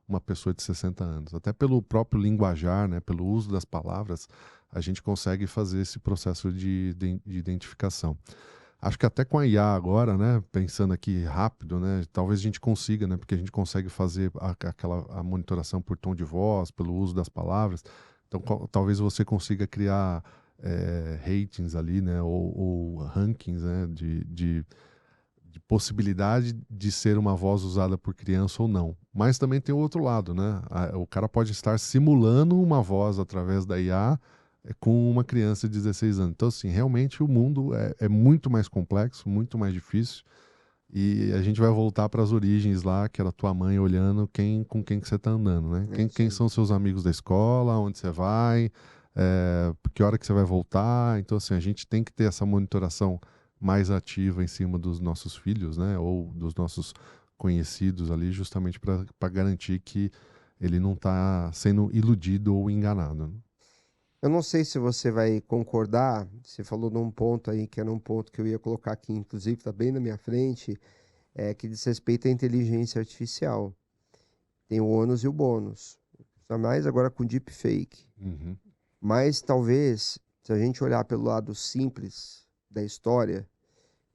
uma pessoa de 60 anos. Até pelo próprio linguajar, né? Pelo uso das palavras, a gente consegue fazer esse processo de identificação. Acho que até com a IA agora, né, pensando aqui rápido, né, talvez a gente consiga, né, porque a gente consegue fazer a monitoração por tom de voz, pelo uso das palavras. Então, talvez você consiga criar ratings ali, né, ou rankings, né, de possibilidade de ser uma voz usada por criança ou não. Mas também tem o outro lado, né? O cara pode estar simulando uma voz através da IA com uma criança de 16 anos. Então, assim, realmente o mundo é muito mais complexo, muito mais difícil. E a gente vai voltar para as origens lá, que era tua mãe olhando com quem que você está andando, né? Quem são seus amigos da escola, onde você vai, que hora que você vai voltar. Então, assim, a gente tem que ter essa monitoração mais ativa em cima dos nossos filhos, né? Ou dos nossos conhecidos ali, justamente para garantir que ele não está sendo iludido ou enganado, né? Eu não sei se você vai concordar, você falou num ponto aí, que era um ponto que eu ia colocar aqui, inclusive, está bem na minha frente, que diz respeito à inteligência artificial. Tem o ônus e o bônus. Ainda mais agora com deepfake. Uhum. Mas talvez, se a gente olhar pelo lado simples da história,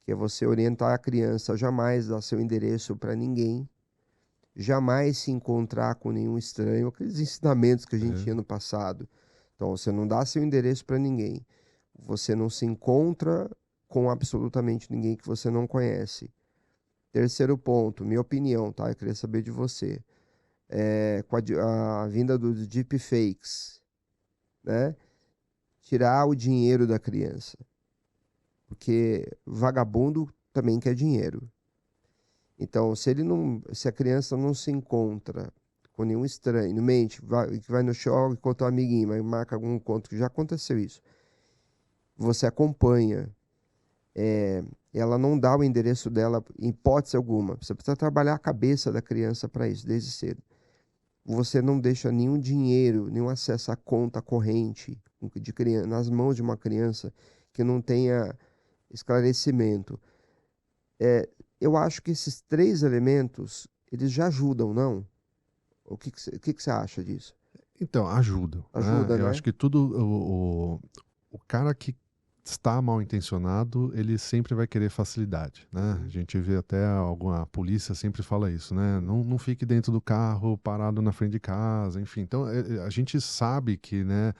que é você orientar a criança a jamais dar seu endereço para ninguém, jamais se encontrar com nenhum estranho, aqueles ensinamentos que a gente tinha no passado. Então, você não dá seu endereço para ninguém. Você não se encontra com absolutamente ninguém que você não conhece. Terceiro ponto, minha opinião, tá? Eu queria saber de você. Com a vinda dos deepfakes, né? Tirar o dinheiro da criança. Porque vagabundo também quer dinheiro. Então, se a criança não se encontra com nenhum estranho, mente, vai no shopping, encontra um amiguinho, mas marca algum encontro, que já aconteceu isso. Você acompanha, ela não dá o endereço dela em hipótese alguma. Você precisa trabalhar a cabeça da criança para isso, desde cedo. Você não deixa nenhum dinheiro, nenhum acesso à conta corrente de criança, nas mãos de uma criança que não tenha esclarecimento. Eu acho que esses 3 elementos, eles já ajudam, não? O que você acha disso? Então, ajuda. Ajuda, Eu né? acho que o cara que está mal intencionado, ele sempre vai querer facilidade, né? A gente vê até a polícia sempre fala isso, né? Não fique dentro do carro, parado na frente de casa, enfim. Então, a gente sabe que, né,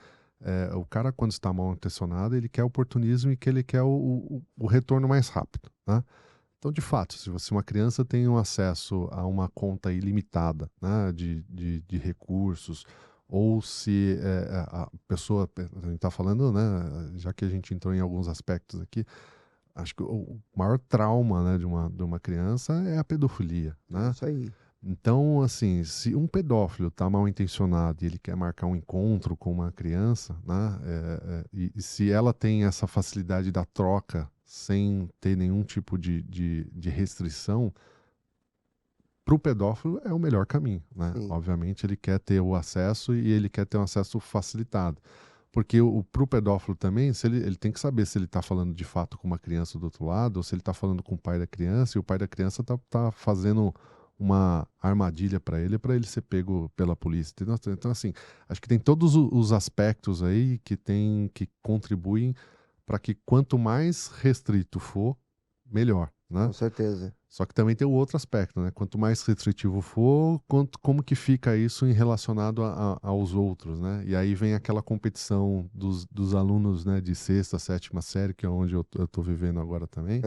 o cara quando está mal intencionado, ele quer oportunismo e que ele quer o retorno mais rápido, né? Então, de fato, se uma criança tem um acesso a uma conta ilimitada, né, de recursos, ou se a pessoa, a gente está falando, né, já que a gente entrou em alguns aspectos aqui, acho que o maior trauma, né, de uma criança é a pedofilia, né? Isso aí. Então, assim, se um pedófilo está mal intencionado e ele quer marcar um encontro com uma criança, né, e se ela tem essa facilidade da troca sem ter nenhum tipo de restrição, para o pedófilo é o melhor caminho, né? Sim. Obviamente ele quer ter o acesso e ele quer ter um acesso facilitado. Porque para o pedófilo também, se ele tem que saber se ele está falando de fato com uma criança do outro lado, ou se ele está falando com o pai da criança, e o pai da criança está fazendo uma armadilha para ele ser pego pela polícia. Entendeu? Então, assim, acho que tem todos os aspectos aí que contribuem para que quanto mais restrito for, melhor, né? Com certeza. Só que também tem o outro aspecto, né? Quanto mais restritivo for, como que fica isso em relacionado aos outros, né? E aí vem aquela competição dos alunos, né, de sexta, sétima série, que é onde eu tô vivendo agora também.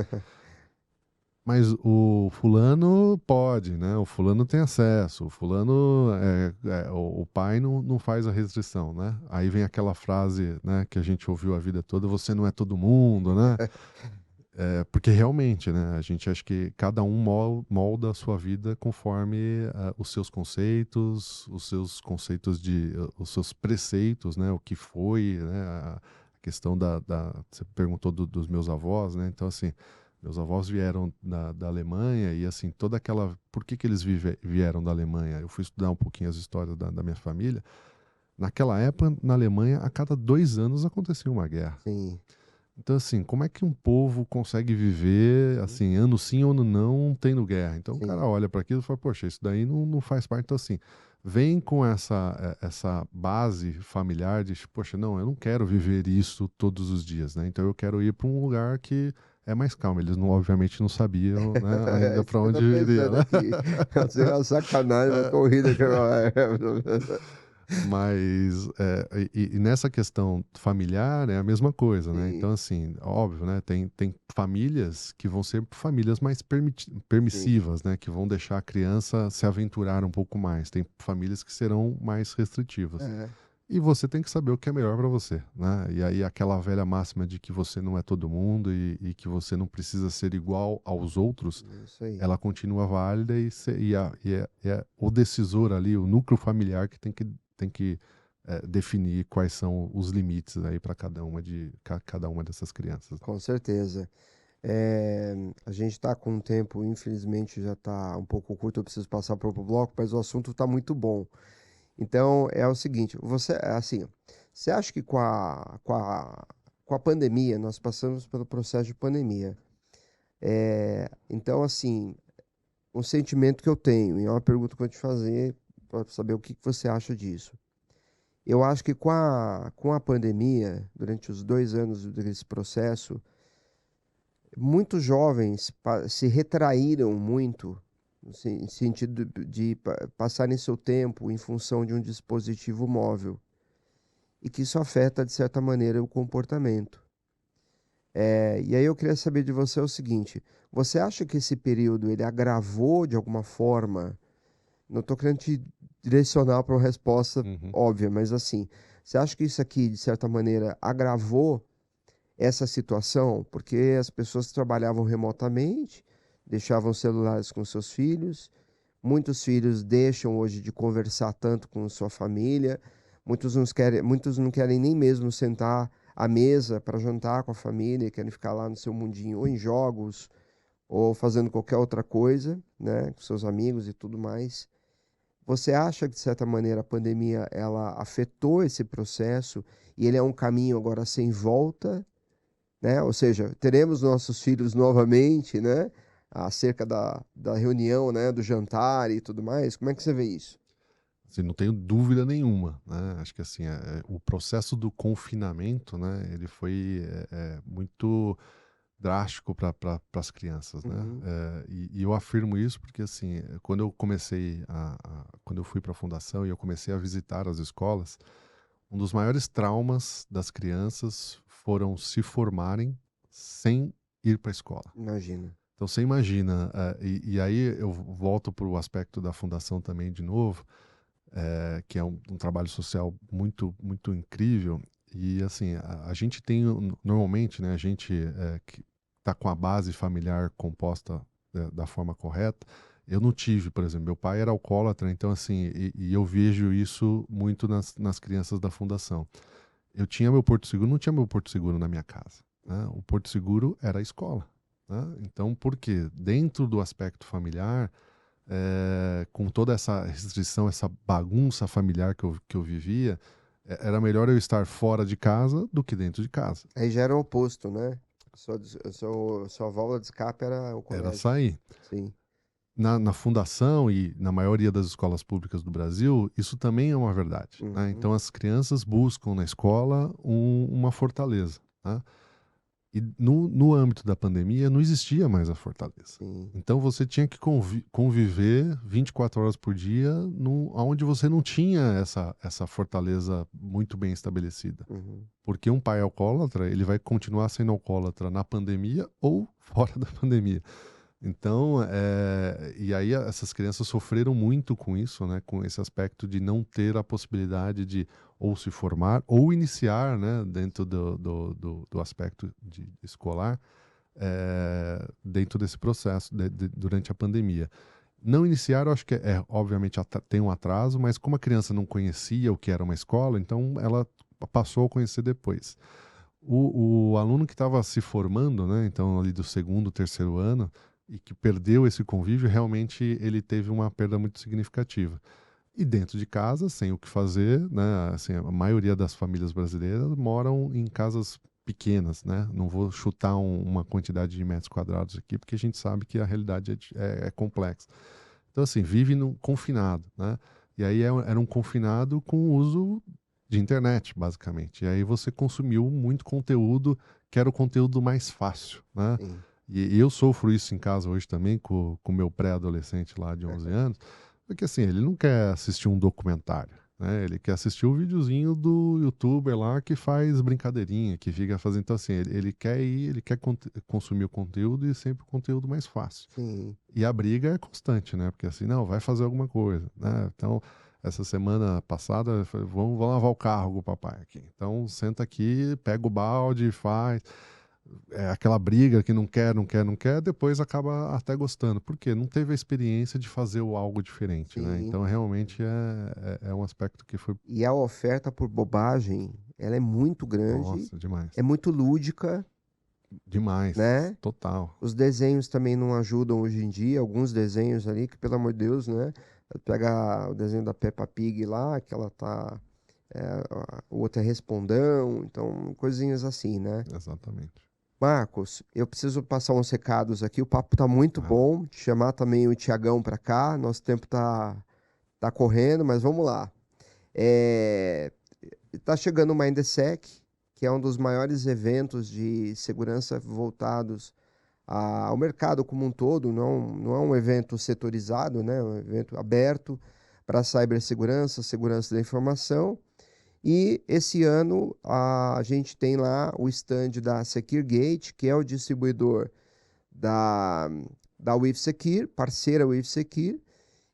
Mas o fulano pode, né? O fulano tem acesso, o fulano, o pai não faz a restrição, né? Aí vem aquela frase, né, que a gente ouviu a vida toda, você não é todo mundo, né? Porque realmente, né, a gente acha que cada um molda a sua vida conforme os seus conceitos, os seus preceitos, né, o que foi, né, a questão você perguntou dos meus avós, né, então assim, meus avós vieram da Alemanha e assim, por que eles vieram da Alemanha? Eu fui estudar um pouquinho as histórias da minha família. Naquela época, na Alemanha, a cada 2 anos acontecia uma guerra. Sim. Então, assim, como é que um povo consegue viver, assim, ano sim, ano não, tendo guerra? Então, Sim. o cara olha para aquilo e fala, poxa, isso daí não faz parte. Então, assim, vem com essa base familiar de, poxa, não, eu não quero viver isso todos os dias, né? Então, eu quero ir para um lugar que é mais calmo. Eles, obviamente, não sabiam, né, ainda para onde iria, né? Isso é uma sacanagem, uma corrida que eu... Mas e nessa questão familiar é a mesma coisa, né? Sim. Então, assim, óbvio, né? Tem famílias que vão ser famílias mais permissivas, né? Que vão deixar a criança se aventurar um pouco mais. Tem famílias que serão mais restritivas. É, E você tem que saber o que é melhor para você, né? E aí aquela velha máxima de que você não é todo mundo e que você não precisa ser igual aos outros, isso aí. ela continua válida é o decisor ali, o núcleo familiar que tem que definir quais são os limites aí para cada uma dessas crianças. Com certeza. A gente está com um tempo, infelizmente já está um pouco curto, eu preciso passar para o bloco, mas o assunto está muito bom. Então, é o seguinte, você acha que com a pandemia, nós passamos pelo processo de pandemia. Então, assim, um sentimento que eu tenho, e é uma pergunta que eu vou te fazer para saber o que você acha disso. Eu acho que com a pandemia, durante os 2 anos desse processo, muitos jovens se retraíram muito, no sentido de passarem seu tempo em função de um dispositivo móvel, e que isso afeta, de certa maneira, o comportamento. E aí eu queria saber de você o seguinte, você acha que esse período ele agravou de alguma forma? Não estou querendo te direcionar para uma resposta óbvia, mas assim, você acha que isso aqui, de certa maneira, agravou essa situação? Porque as pessoas trabalhavam remotamente, deixavam celulares com seus filhos, muitos filhos deixam hoje de conversar tanto com sua família, muitos não querem nem mesmo sentar à mesa para jantar com a família, querem ficar lá no seu mundinho, ou em jogos, ou fazendo qualquer outra coisa, né, com seus amigos e tudo mais. Você acha que, de certa maneira, a pandemia ela afetou esse processo e ele é um caminho agora sem volta, né? Ou seja, teremos nossos filhos novamente, né? Acerca da reunião, né? Do jantar e tudo mais. Como é que você vê isso? Assim, não tenho dúvida nenhuma, né? Acho que assim, o processo do confinamento, né? Ele foi muito drástico para as crianças, né? Uhum. E eu afirmo isso porque assim, quando eu comecei quando eu fui para a fundação e eu comecei a visitar as escolas, um dos maiores traumas das crianças foram se formarem sem ir para a escola. Imagina. Então você imagina, e aí eu volto para o aspecto da fundação também de novo, que é um trabalho social muito, muito incrível. E assim, a gente tem, normalmente, né, a gente que está com a base familiar composta da forma correta. Eu não tive, por exemplo, meu pai era alcoólatra, então assim, e eu vejo isso muito nas crianças da fundação. Eu tinha meu porto seguro, não tinha meu porto seguro na minha casa, né? O porto seguro era a escola, né? Então, por quê? Dentro do aspecto familiar, com toda essa restrição, essa bagunça familiar que eu vivia, era melhor eu estar fora de casa do que dentro de casa. Aí já era o oposto, né? Sua válvula de escape era o Era colégio. sair. Sim. Na fundação e na maioria das escolas públicas do Brasil, isso também é uma verdade, né? Uhum. Então as crianças buscam na escola uma fortaleza, né? E no âmbito da pandemia não existia mais a fortaleza. Sim. Então você tinha que conviver 24 horas por dia onde você não tinha essa fortaleza muito bem estabelecida. Uhum. Porque um pai alcoólatra, ele vai continuar sendo alcoólatra na pandemia ou fora da pandemia. Então, e aí essas crianças sofreram muito com isso, né? Com esse aspecto de não ter a possibilidade de ou se formar ou iniciar, né? Dentro do aspecto escolar, dentro desse processo, durante a pandemia. Não iniciar, eu acho que obviamente tem um atraso, mas como a criança não conhecia o que era uma escola, então ela passou a conhecer depois. O aluno que estava se formando, né? Então ali do segundo, terceiro ano, e que perdeu esse convívio, realmente ele teve uma perda muito significativa. E dentro de casa, sem o que fazer, né? Assim, a maioria das famílias brasileiras moram em casas pequenas, né? Não vou chutar uma quantidade de metros quadrados aqui, porque a gente sabe que a realidade é complexa. Então, assim, vive confinado, né? E aí era um confinado com uso de internet, basicamente. E aí você consumiu muito conteúdo, que era o conteúdo mais fácil, né? Sim. E eu sofro isso em casa hoje também, com o meu pré-adolescente lá de 11 anos, porque assim, ele não quer assistir um documentário, né? Ele quer assistir o videozinho do youtuber lá que faz brincadeirinha, que fica fazendo. Então assim, ele quer consumir o conteúdo e sempre o conteúdo mais fácil. Sim. E a briga é constante, né? Porque assim, não, vai fazer alguma coisa, né? Então, essa semana passada, eu falei, vamos lavar o carro com o papai aqui. Então, senta aqui, pega o balde, faz. Aquela briga que não quer, depois acaba até gostando. Por quê? Não teve a experiência de fazer algo diferente, né? Sim. Então, realmente é um aspecto que foi... E a oferta por bobagem, ela é muito grande, Nossa, demais. é muito lúdica, Demais, né? total. Os desenhos também não ajudam hoje em dia, alguns desenhos ali, que pelo amor de Deus, né? Pega o desenho da Peppa Pig lá, que ela tá... o outro é respondão, então coisinhas assim, né? Exatamente. Marcos, eu preciso passar uns recados aqui, o papo tá muito bom, chamar também o Tiagão para cá, nosso tempo tá correndo, mas vamos lá. Tá chegando o Mindsec, que é um dos maiores eventos de segurança voltados ao mercado como um todo, não é um evento setorizado, né? É um evento aberto para cibersegurança, segurança da informação. E esse ano a gente tem lá o stand da SecureGate, que é o distribuidor da WithSecure, parceira WithSecure,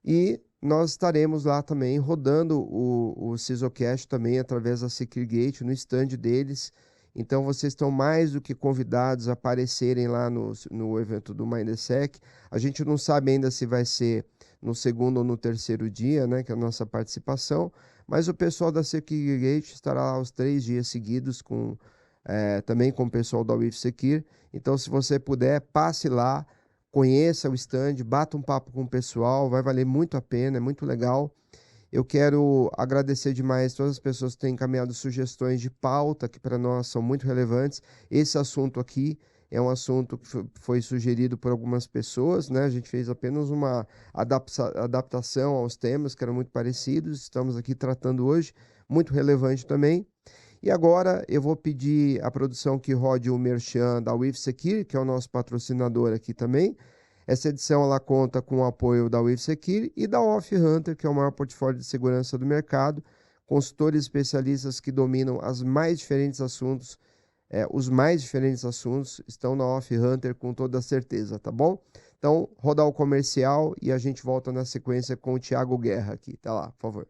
e nós estaremos lá também rodando o CISOcast também através da SecureGate no stand deles. Então vocês estão mais do que convidados a aparecerem lá no evento do Mindsec. A gente não sabe ainda se vai ser no segundo ou no terceiro dia, né, que é a nossa participação, mas o pessoal da SecureGate estará lá os 3 dias seguidos também com o pessoal da WithSecure. Então, se você puder, passe lá, conheça o stand, bata um papo com o pessoal, vai valer muito a pena, é muito legal. Eu quero agradecer demais todas as pessoas que têm encaminhado sugestões de pauta, que para nós são muito relevantes. Esse assunto aqui é um assunto que foi sugerido por algumas pessoas, né? A gente fez apenas uma adaptação aos temas que eram muito parecidos. Estamos aqui tratando hoje, muito relevante também. E agora eu vou pedir à produção que rode o merchan da WithSecure, que é o nosso patrocinador aqui também. Essa edição ela conta com o apoio da WithSecure e da AuthHunter, que é o maior portfólio de segurança do mercado, consultores especialistas que dominam os mais diferentes assuntos Os mais diferentes assuntos estão na Off Hunter com toda certeza, tá bom? Então, rodar o comercial e a gente volta na sequência com o Thiago Guerra aqui. Tá lá, por favor.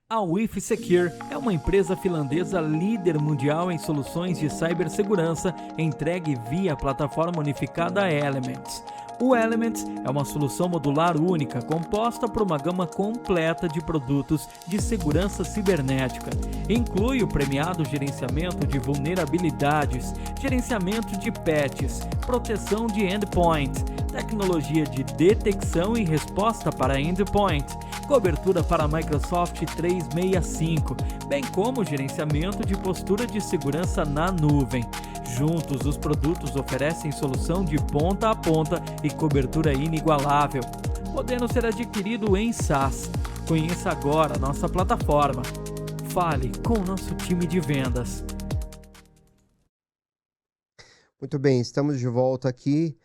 A WithSecure é uma empresa finlandesa líder mundial em soluções de cibersegurança entregue via plataforma unificada Elements. O Elements é uma solução modular única composta por uma gama completa de produtos de segurança cibernética. Inclui o premiado gerenciamento de vulnerabilidades, gerenciamento de patches, proteção de endpoint, tecnologia de detecção e resposta para endpoint, cobertura para Microsoft 365, bem como gerenciamento de postura de segurança na nuvem. Juntos, os produtos oferecem solução de ponta a ponta e cobertura inigualável, podendo ser adquirido em SaaS. Conheça agora a nossa plataforma. Fale com o nosso time de vendas. Muito bem, estamos de volta aqui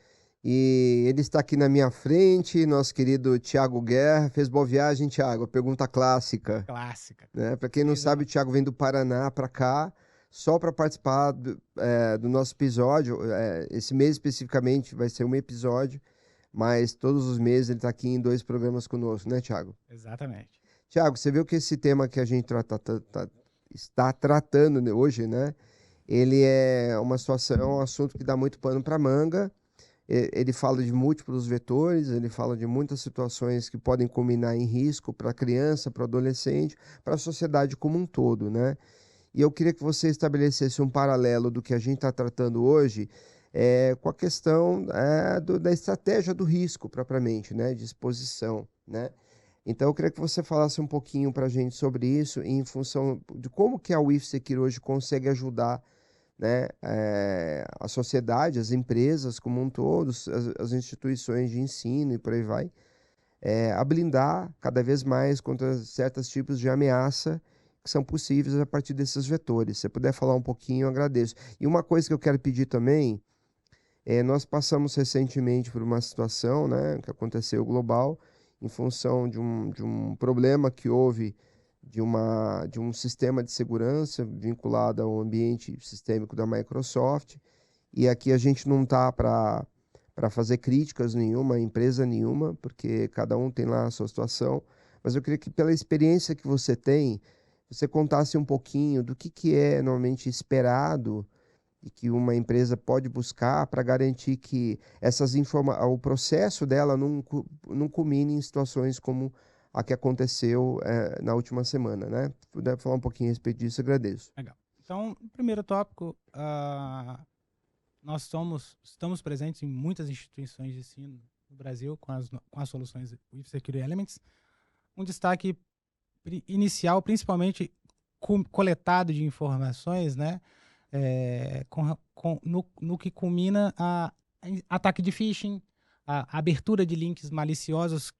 e ele está aqui na minha frente, nosso querido Thiago Guerra. Fez boa viagem, Thiago? Pergunta clássica. Clássica. Né? Para quem não sabe, o Thiago vem do Paraná para cá só para participar do nosso episódio. Esse mês especificamente vai ser um episódio, mas todos os meses ele está aqui em 2 programas conosco, né, Thiago? Exatamente. Thiago, você viu que esse tema que a gente está tratando hoje, né? Ele é uma situação, é um assunto que dá muito pano para manga. Ele fala de múltiplos vetores, ele fala de muitas situações que podem culminar em risco para a criança, para o adolescente, para a sociedade como um todo, né? E eu queria que você estabelecesse um paralelo do que a gente está tratando hoje com a questão da estratégia do risco, propriamente, né? De exposição, né? Então, eu queria que você falasse um pouquinho para a gente sobre isso, em função de como que a WithSecure hoje consegue ajudar, né, a sociedade, as empresas como um todo, as instituições de ensino e por aí vai, a blindar cada vez mais contra certos tipos de ameaça que são possíveis a partir desses vetores. Se você puder falar um pouquinho, eu agradeço. E uma coisa que eu quero pedir também, nós passamos recentemente por uma situação, né, que aconteceu global, em função de um problema que houve de um sistema de segurança vinculado ao ambiente sistêmico da Microsoft. E aqui a gente não está para fazer críticas nenhuma, empresa nenhuma, porque cada um tem lá a sua situação. Mas eu queria que, pela experiência que você tem, você contasse um pouquinho do que é normalmente esperado e que uma empresa pode buscar para garantir que o processo dela não culmine em situações como a que aconteceu na última semana, né? Se puder falar um pouquinho a respeito disso, agradeço. Legal. Então, no primeiro tópico, nós estamos presentes em muitas instituições de ensino no Brasil com as soluções WithSecure Elements. Um destaque inicial, principalmente coletado de informações, né? No que culmina a ataque de phishing, a abertura de links maliciosos,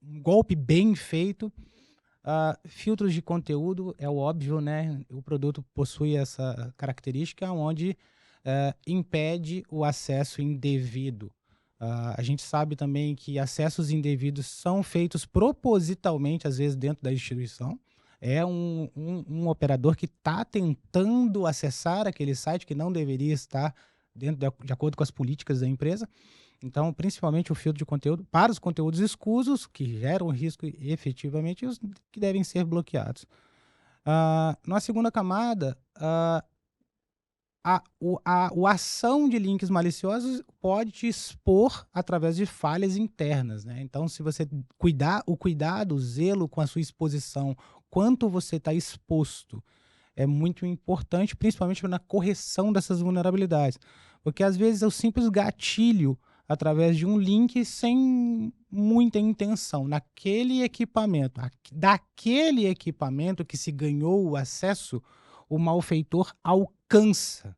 um golpe bem feito, filtros de conteúdo, é o óbvio, né? O produto possui essa característica onde impede o acesso indevido. A gente sabe também que acessos indevidos são feitos propositalmente, às vezes, dentro da instituição. É um operador que está tentando acessar aquele site que não deveria estar de acordo com as políticas da empresa. Então, principalmente o filtro de conteúdo para os conteúdos escusos, que geram risco efetivamente, e os que devem ser bloqueados. Na segunda camada, a ação de links maliciosos pode te expor através de falhas internas, né? Então, se você o zelo com a sua exposição, quanto você está exposto, é muito importante, principalmente na correção dessas vulnerabilidades. Porque, às vezes, é o simples gatilho através de um link sem muita intenção daquele equipamento que se ganhou o acesso, o malfeitor alcança.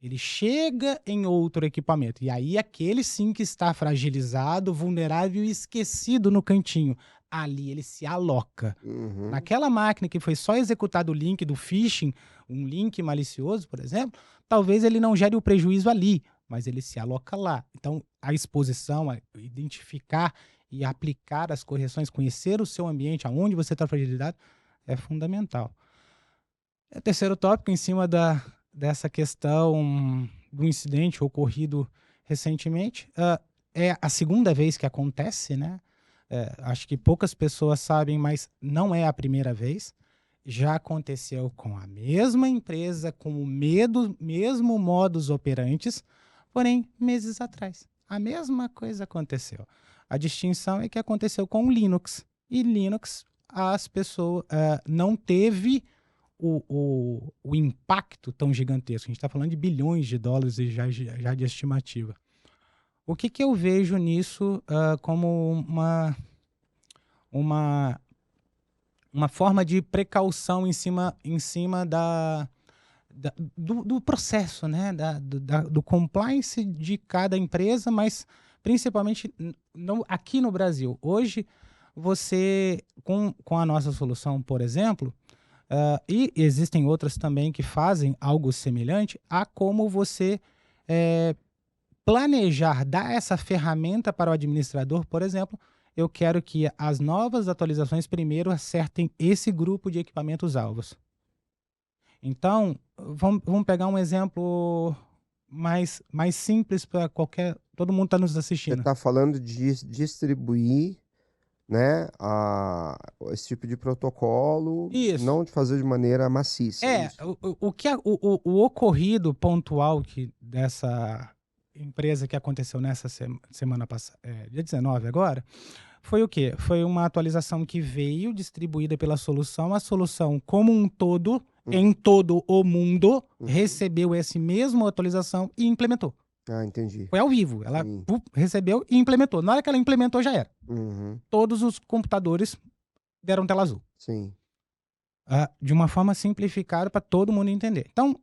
Ele chega em outro equipamento. E aí aquele sim que está fragilizado, vulnerável e esquecido no cantinho. Ali ele se aloca. Uhum. Naquela máquina que foi só executado o link do phishing, um link malicioso, por exemplo, talvez ele não gere o prejuízo ali, mas ele se aloca lá. Então, a exposição, a identificar e aplicar as correções, conhecer o seu ambiente, aonde você está fragilizado, é fundamental. O terceiro tópico, em cima dessa questão do incidente ocorrido recentemente. É a segunda vez que acontece, né? Acho que poucas pessoas sabem, mas não é a primeira vez. Já aconteceu com a mesma empresa, com o mesmo modus operantes, porém, meses atrás. A mesma coisa aconteceu. A distinção é que aconteceu com o Linux. E Linux, as pessoas não teve o impacto tão gigantesco. A gente está falando de bilhões de dólares já de estimativa. O que eu vejo nisso como uma forma de precaução em cima do processo, né? Do compliance de cada empresa, mas principalmente aqui no Brasil. Hoje, você, com a nossa solução, por exemplo, e existem outras também que fazem algo semelhante, a como você planejar, dar essa ferramenta para o administrador. Por exemplo, eu quero que as novas atualizações primeiro acertem esse grupo de equipamentos alvos. Então, vamos pegar um exemplo mais simples para todo mundo está nos assistindo. Você está falando de distribuir, né, esse tipo de protocolo, Isso. não de fazer de maneira maciça. O ocorrido pontual dessa empresa que aconteceu nessa semana passada, dia 19 agora, foi o quê? Foi uma atualização que veio distribuída pela solução. A solução, como um todo, em todo o mundo, recebeu essa mesma atualização e implementou. Ah, entendi. Foi ao vivo. Ela recebeu e implementou. Na hora que ela implementou, já era. Todos os computadores deram tela azul. Sim. De uma forma simplificada para todo mundo entender. Então,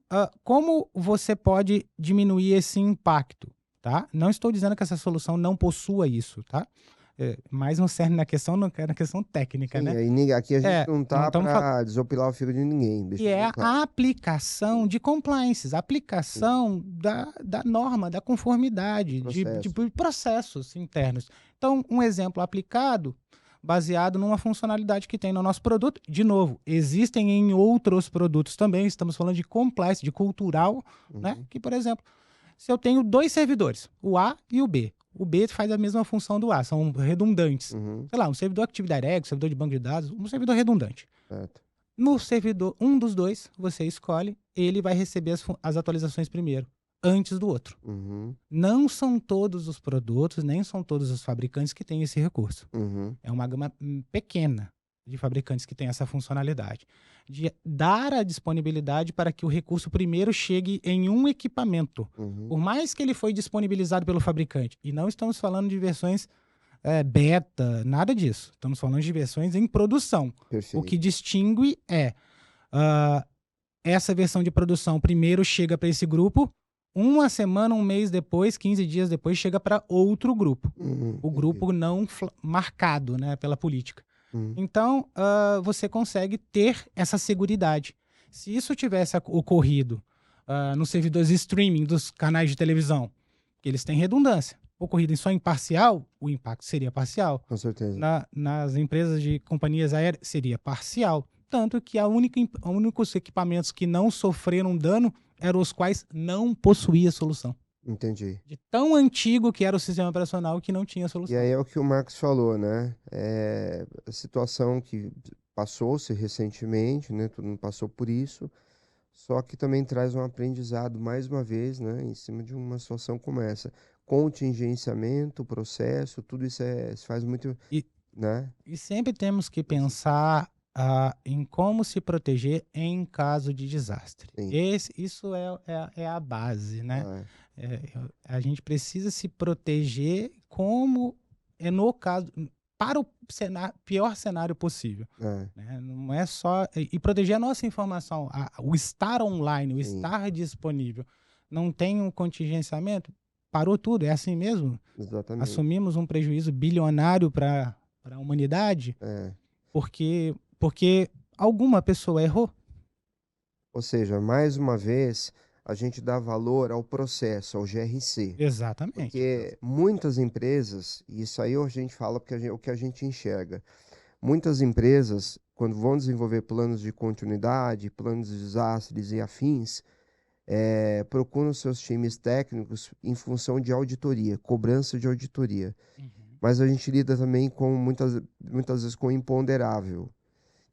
como você pode diminuir esse impacto? Tá? Não estou dizendo que essa solução não possua isso, tá? Mas não serve na questão técnica, Sim, né? Aí aqui a gente não está para desopilar o fio de ninguém. E é a aplicação de compliance, a aplicação da norma, da conformidade, de processos internos. Então, um exemplo aplicado baseado numa funcionalidade que tem no nosso produto. De novo, existem em outros produtos também, estamos falando de compliance, de cultural, né? Que, por exemplo, se eu tenho 2 servidores, o A e o B. O B faz a mesma função do A, são redundantes. Sei lá, um servidor Active Directory, um servidor de banco de dados, um servidor redundante. Certo. No servidor, um dos dois, você escolhe, ele vai receber as atualizações primeiro, antes do outro. Não são todos os produtos, nem são todos os fabricantes que têm esse recurso. É uma gama pequena de fabricantes que tem essa funcionalidade. De dar a disponibilidade para que o recurso primeiro chegue em um equipamento. Por mais que ele foi disponibilizado pelo fabricante. E não estamos falando de versões beta, nada disso. Estamos falando de versões em produção. Perfeito. O que distingue essa versão de produção primeiro chega para esse grupo, uma semana, um mês depois, 15 dias depois, chega para outro grupo. O grupo não marcado, né, pela política. Então, você consegue ter essa seguridade. Se isso tivesse ocorrido nos servidores de streaming dos canais de televisão, que eles têm redundância, ocorrido só em parcial, o impacto seria parcial. Com certeza. Nas empresas de companhias aéreas, seria parcial. Tanto que únicos equipamentos que não sofreram dano eram os quais não possuía solução. Entendi. De tão antigo que era o sistema operacional que não tinha solução. E aí é o que o Marcos falou, né? A situação que passou-se recentemente, né? Todo mundo passou por isso, só que também traz um aprendizado, mais uma vez, né? Em cima de uma situação como essa. Contingenciamento, processo, tudo isso se faz muito, né? E sempre temos que pensar em como se proteger em caso de desastre. Isso é a base, né? A gente precisa se proteger como no caso, para o pior cenário possível. Né? Não é só... E proteger a nossa informação, o estar online, o estar disponível. Não tem um contingenciamento, parou tudo, é assim mesmo? Exatamente. Assumimos um prejuízo bilionário para a humanidade porque alguma pessoa errou. Ou seja, mais uma vez, a gente dá valor ao processo, ao GRC. Exatamente. Porque muitas empresas, e isso aí a gente fala porque o que a gente enxerga, muitas empresas, quando vão desenvolver planos de continuidade, planos de desastres e afins, procuram seus times técnicos em função de auditoria, cobrança de auditoria. Mas a gente lida também com muitas vezes com o imponderável.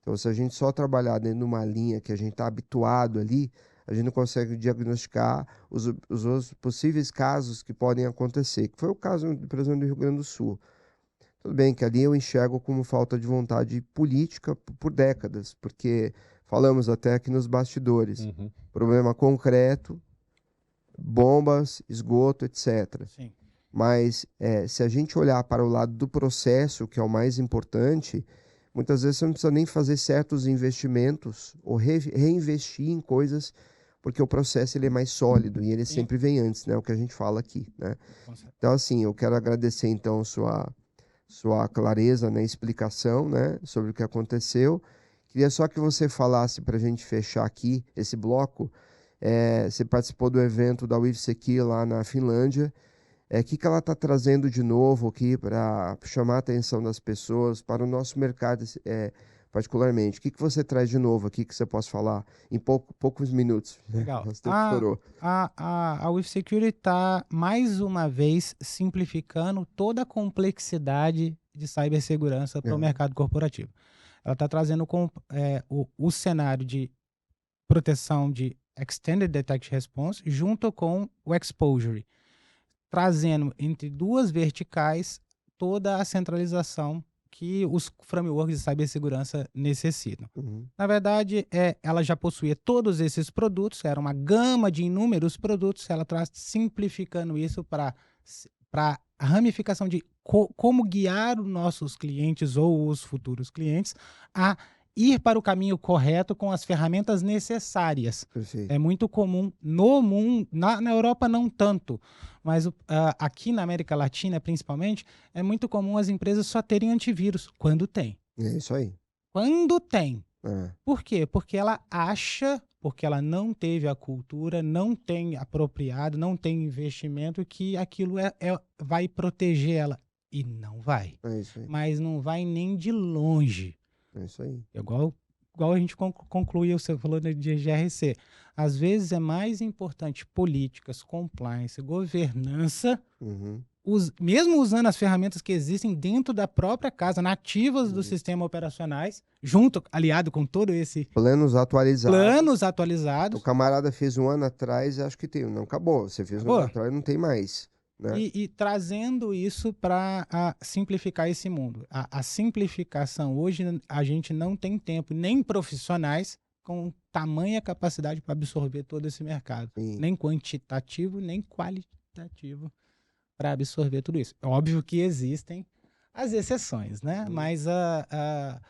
Então, se a gente só trabalhar dentro de uma linha que a gente está habituado ali, a gente não consegue diagnosticar os possíveis casos que podem acontecer, que foi o caso, por exemplo, do Rio Grande do Sul. Tudo bem que ali eu enxergo como falta de vontade política por décadas, porque falamos até aqui nos bastidores. Problema concreto, bombas, esgoto, etc. Sim. Mas se a gente olhar para o lado do processo, que é o mais importante, muitas vezes você não precisa nem fazer certos investimentos ou reinvestir em coisas, porque o processo ele é mais sólido e ele sempre vem antes, né? O que a gente fala aqui, né? Então, assim, eu quero agradecer, então, sua clareza na explicação, né, sobre o que aconteceu. Queria só que você falasse, para a gente fechar aqui esse bloco, você participou do evento da WIFSecure lá na Finlândia. O que ela está trazendo de novo aqui para chamar a atenção das pessoas, para o nosso mercado particularmente? O que você traz de novo aqui que você possa falar em poucos minutos? Legal. Nosso tempo estourou. A WIFSecure está, mais uma vez, simplificando toda a complexidade de cibersegurança para o mercado corporativo. Ela está trazendo o cenário de proteção de Extended Detection Response junto com o Exposure, trazendo entre duas verticais toda a centralização que os frameworks de cibersegurança necessitam. Na verdade, ela já possuía todos esses produtos, era uma gama de inúmeros produtos, ela traz simplificando isso para a ramificação de como guiar os nossos clientes ou os futuros clientes a ir para o caminho correto com as ferramentas necessárias. Perfeito. É muito comum no mundo, na Europa não tanto, mas aqui na América Latina, principalmente, é muito comum as empresas só terem antivírus quando tem. É isso aí. Quando tem. Por quê? Porque ela acha, porque ela não teve a cultura, não tem apropriado, não tem investimento, que aquilo vai proteger ela. E não vai. É isso aí. Mas não vai nem de longe. É isso aí. Igual a gente concluiu, você falou de GRC. Às vezes é mais importante políticas, compliance, governança, mesmo usando as ferramentas que existem dentro da própria casa, nativas do sistema operacionais, aliado com todo esse... Planos atualizados. O camarada fez um ano atrás, acho que tem. Não, acabou. Você fez um ano atrás, não tem mais. Né? E trazendo isso para simplificar esse mundo. A simplificação, hoje a gente não tem tempo, nem profissionais com tamanha capacidade para absorver todo esse mercado. Sim. Nem quantitativo, nem qualitativo para absorver tudo isso. É óbvio que existem as exceções, né? Mas a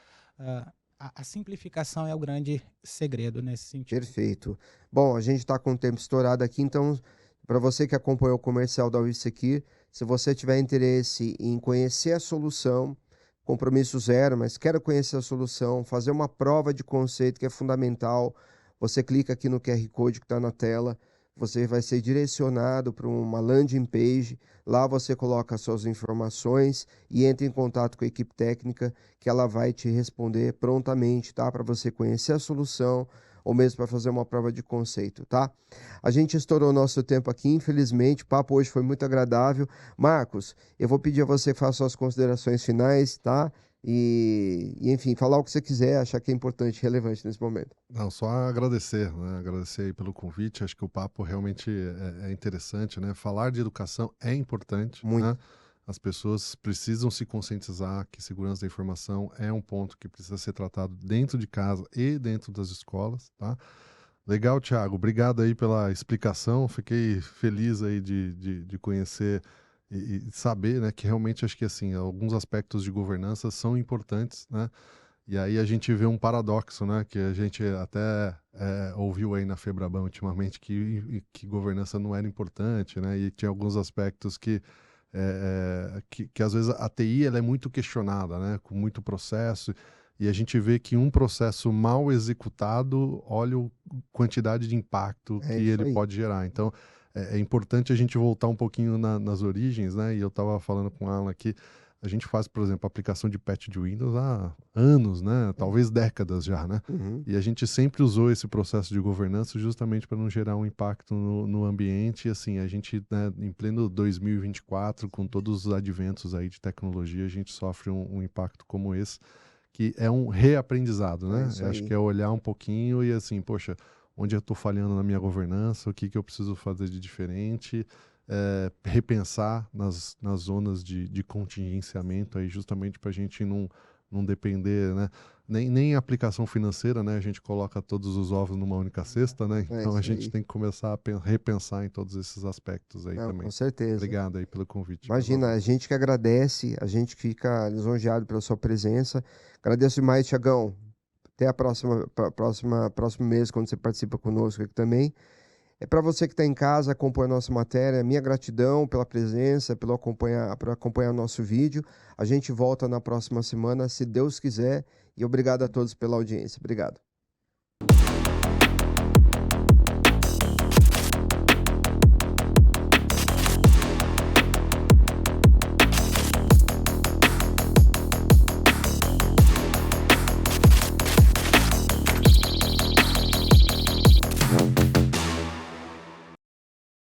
simplificação é o grande segredo nesse sentido. Perfeito. Bom, a gente está com o tempo estourado aqui, então... Para você que acompanhou o comercial da WIFSecure, se você tiver interesse em conhecer a solução, compromisso zero, mas quer conhecer a solução, fazer uma prova de conceito que é fundamental, você clica aqui no QR Code que está na tela, você vai ser direcionado para uma landing page, lá você coloca as suas informações e entra em contato com a equipe técnica, que ela vai te responder prontamente, tá? Para você conhecer a solução, ou mesmo para fazer uma prova de conceito, tá? A gente estourou nosso tempo aqui, infelizmente, o papo hoje foi muito agradável. Marcos, eu vou pedir a você que faça suas considerações finais, tá? E, enfim, falar o que você quiser, achar que é importante, relevante nesse momento. Não, só agradecer, né? Agradecer aí pelo convite, acho que o papo realmente é interessante, né? Falar de educação é importante, muito. Né? As pessoas precisam se conscientizar que segurança da informação é um ponto que precisa ser tratado dentro de casa e dentro das escolas, tá? Legal, Thiago. Obrigado aí pela explicação. Fiquei feliz aí de conhecer e saber, né, que realmente acho que assim, alguns aspectos de governança são importantes, né? E aí a gente vê um paradoxo, né, que a gente até ouviu aí na Febraban ultimamente que governança não era importante, né? E tinha alguns aspectos que às vezes a TI ela é muito questionada, né, com muito processo, e a gente vê que um processo mal executado, olha a quantidade de impacto que ele pode gerar. Então, é importante a gente voltar um pouquinho nas origens, né, e eu estava falando com o Alan aqui, A gente faz, por exemplo, aplicação de patch de Windows há anos, né? Talvez décadas já, né? Uhum. E a gente sempre usou esse processo de governança justamente para não gerar um impacto no ambiente. E assim, a gente, né, em pleno 2024, com todos os adventos aí de tecnologia, a gente sofre um impacto como esse, que é um reaprendizado, né? isso Eu acho aí. que é olhar um pouquinho e assim, poxa, onde eu estou falhando na minha governança, o que eu preciso fazer de diferente, repensar nas zonas de contingenciamento aí, justamente para a gente não depender, né? Nem aplicação financeira, né? A gente coloca todos os ovos numa única cesta, né? Então a isso gente aí. tem que começar a repensar em todos esses aspectos aí Não, também. com certeza. Obrigado aí pelo convite. Imagina, a gente que agradece, a gente fica lisonjeado pela sua presença. Agradeço demais, Tiagão. Até a próximo mês, quando você participa conosco aqui também. É para você que está em casa, acompanha a nossa matéria, minha gratidão pela presença, por acompanhar o nosso vídeo. A gente volta na próxima semana, se Deus quiser, e obrigado a todos pela audiência. Obrigado.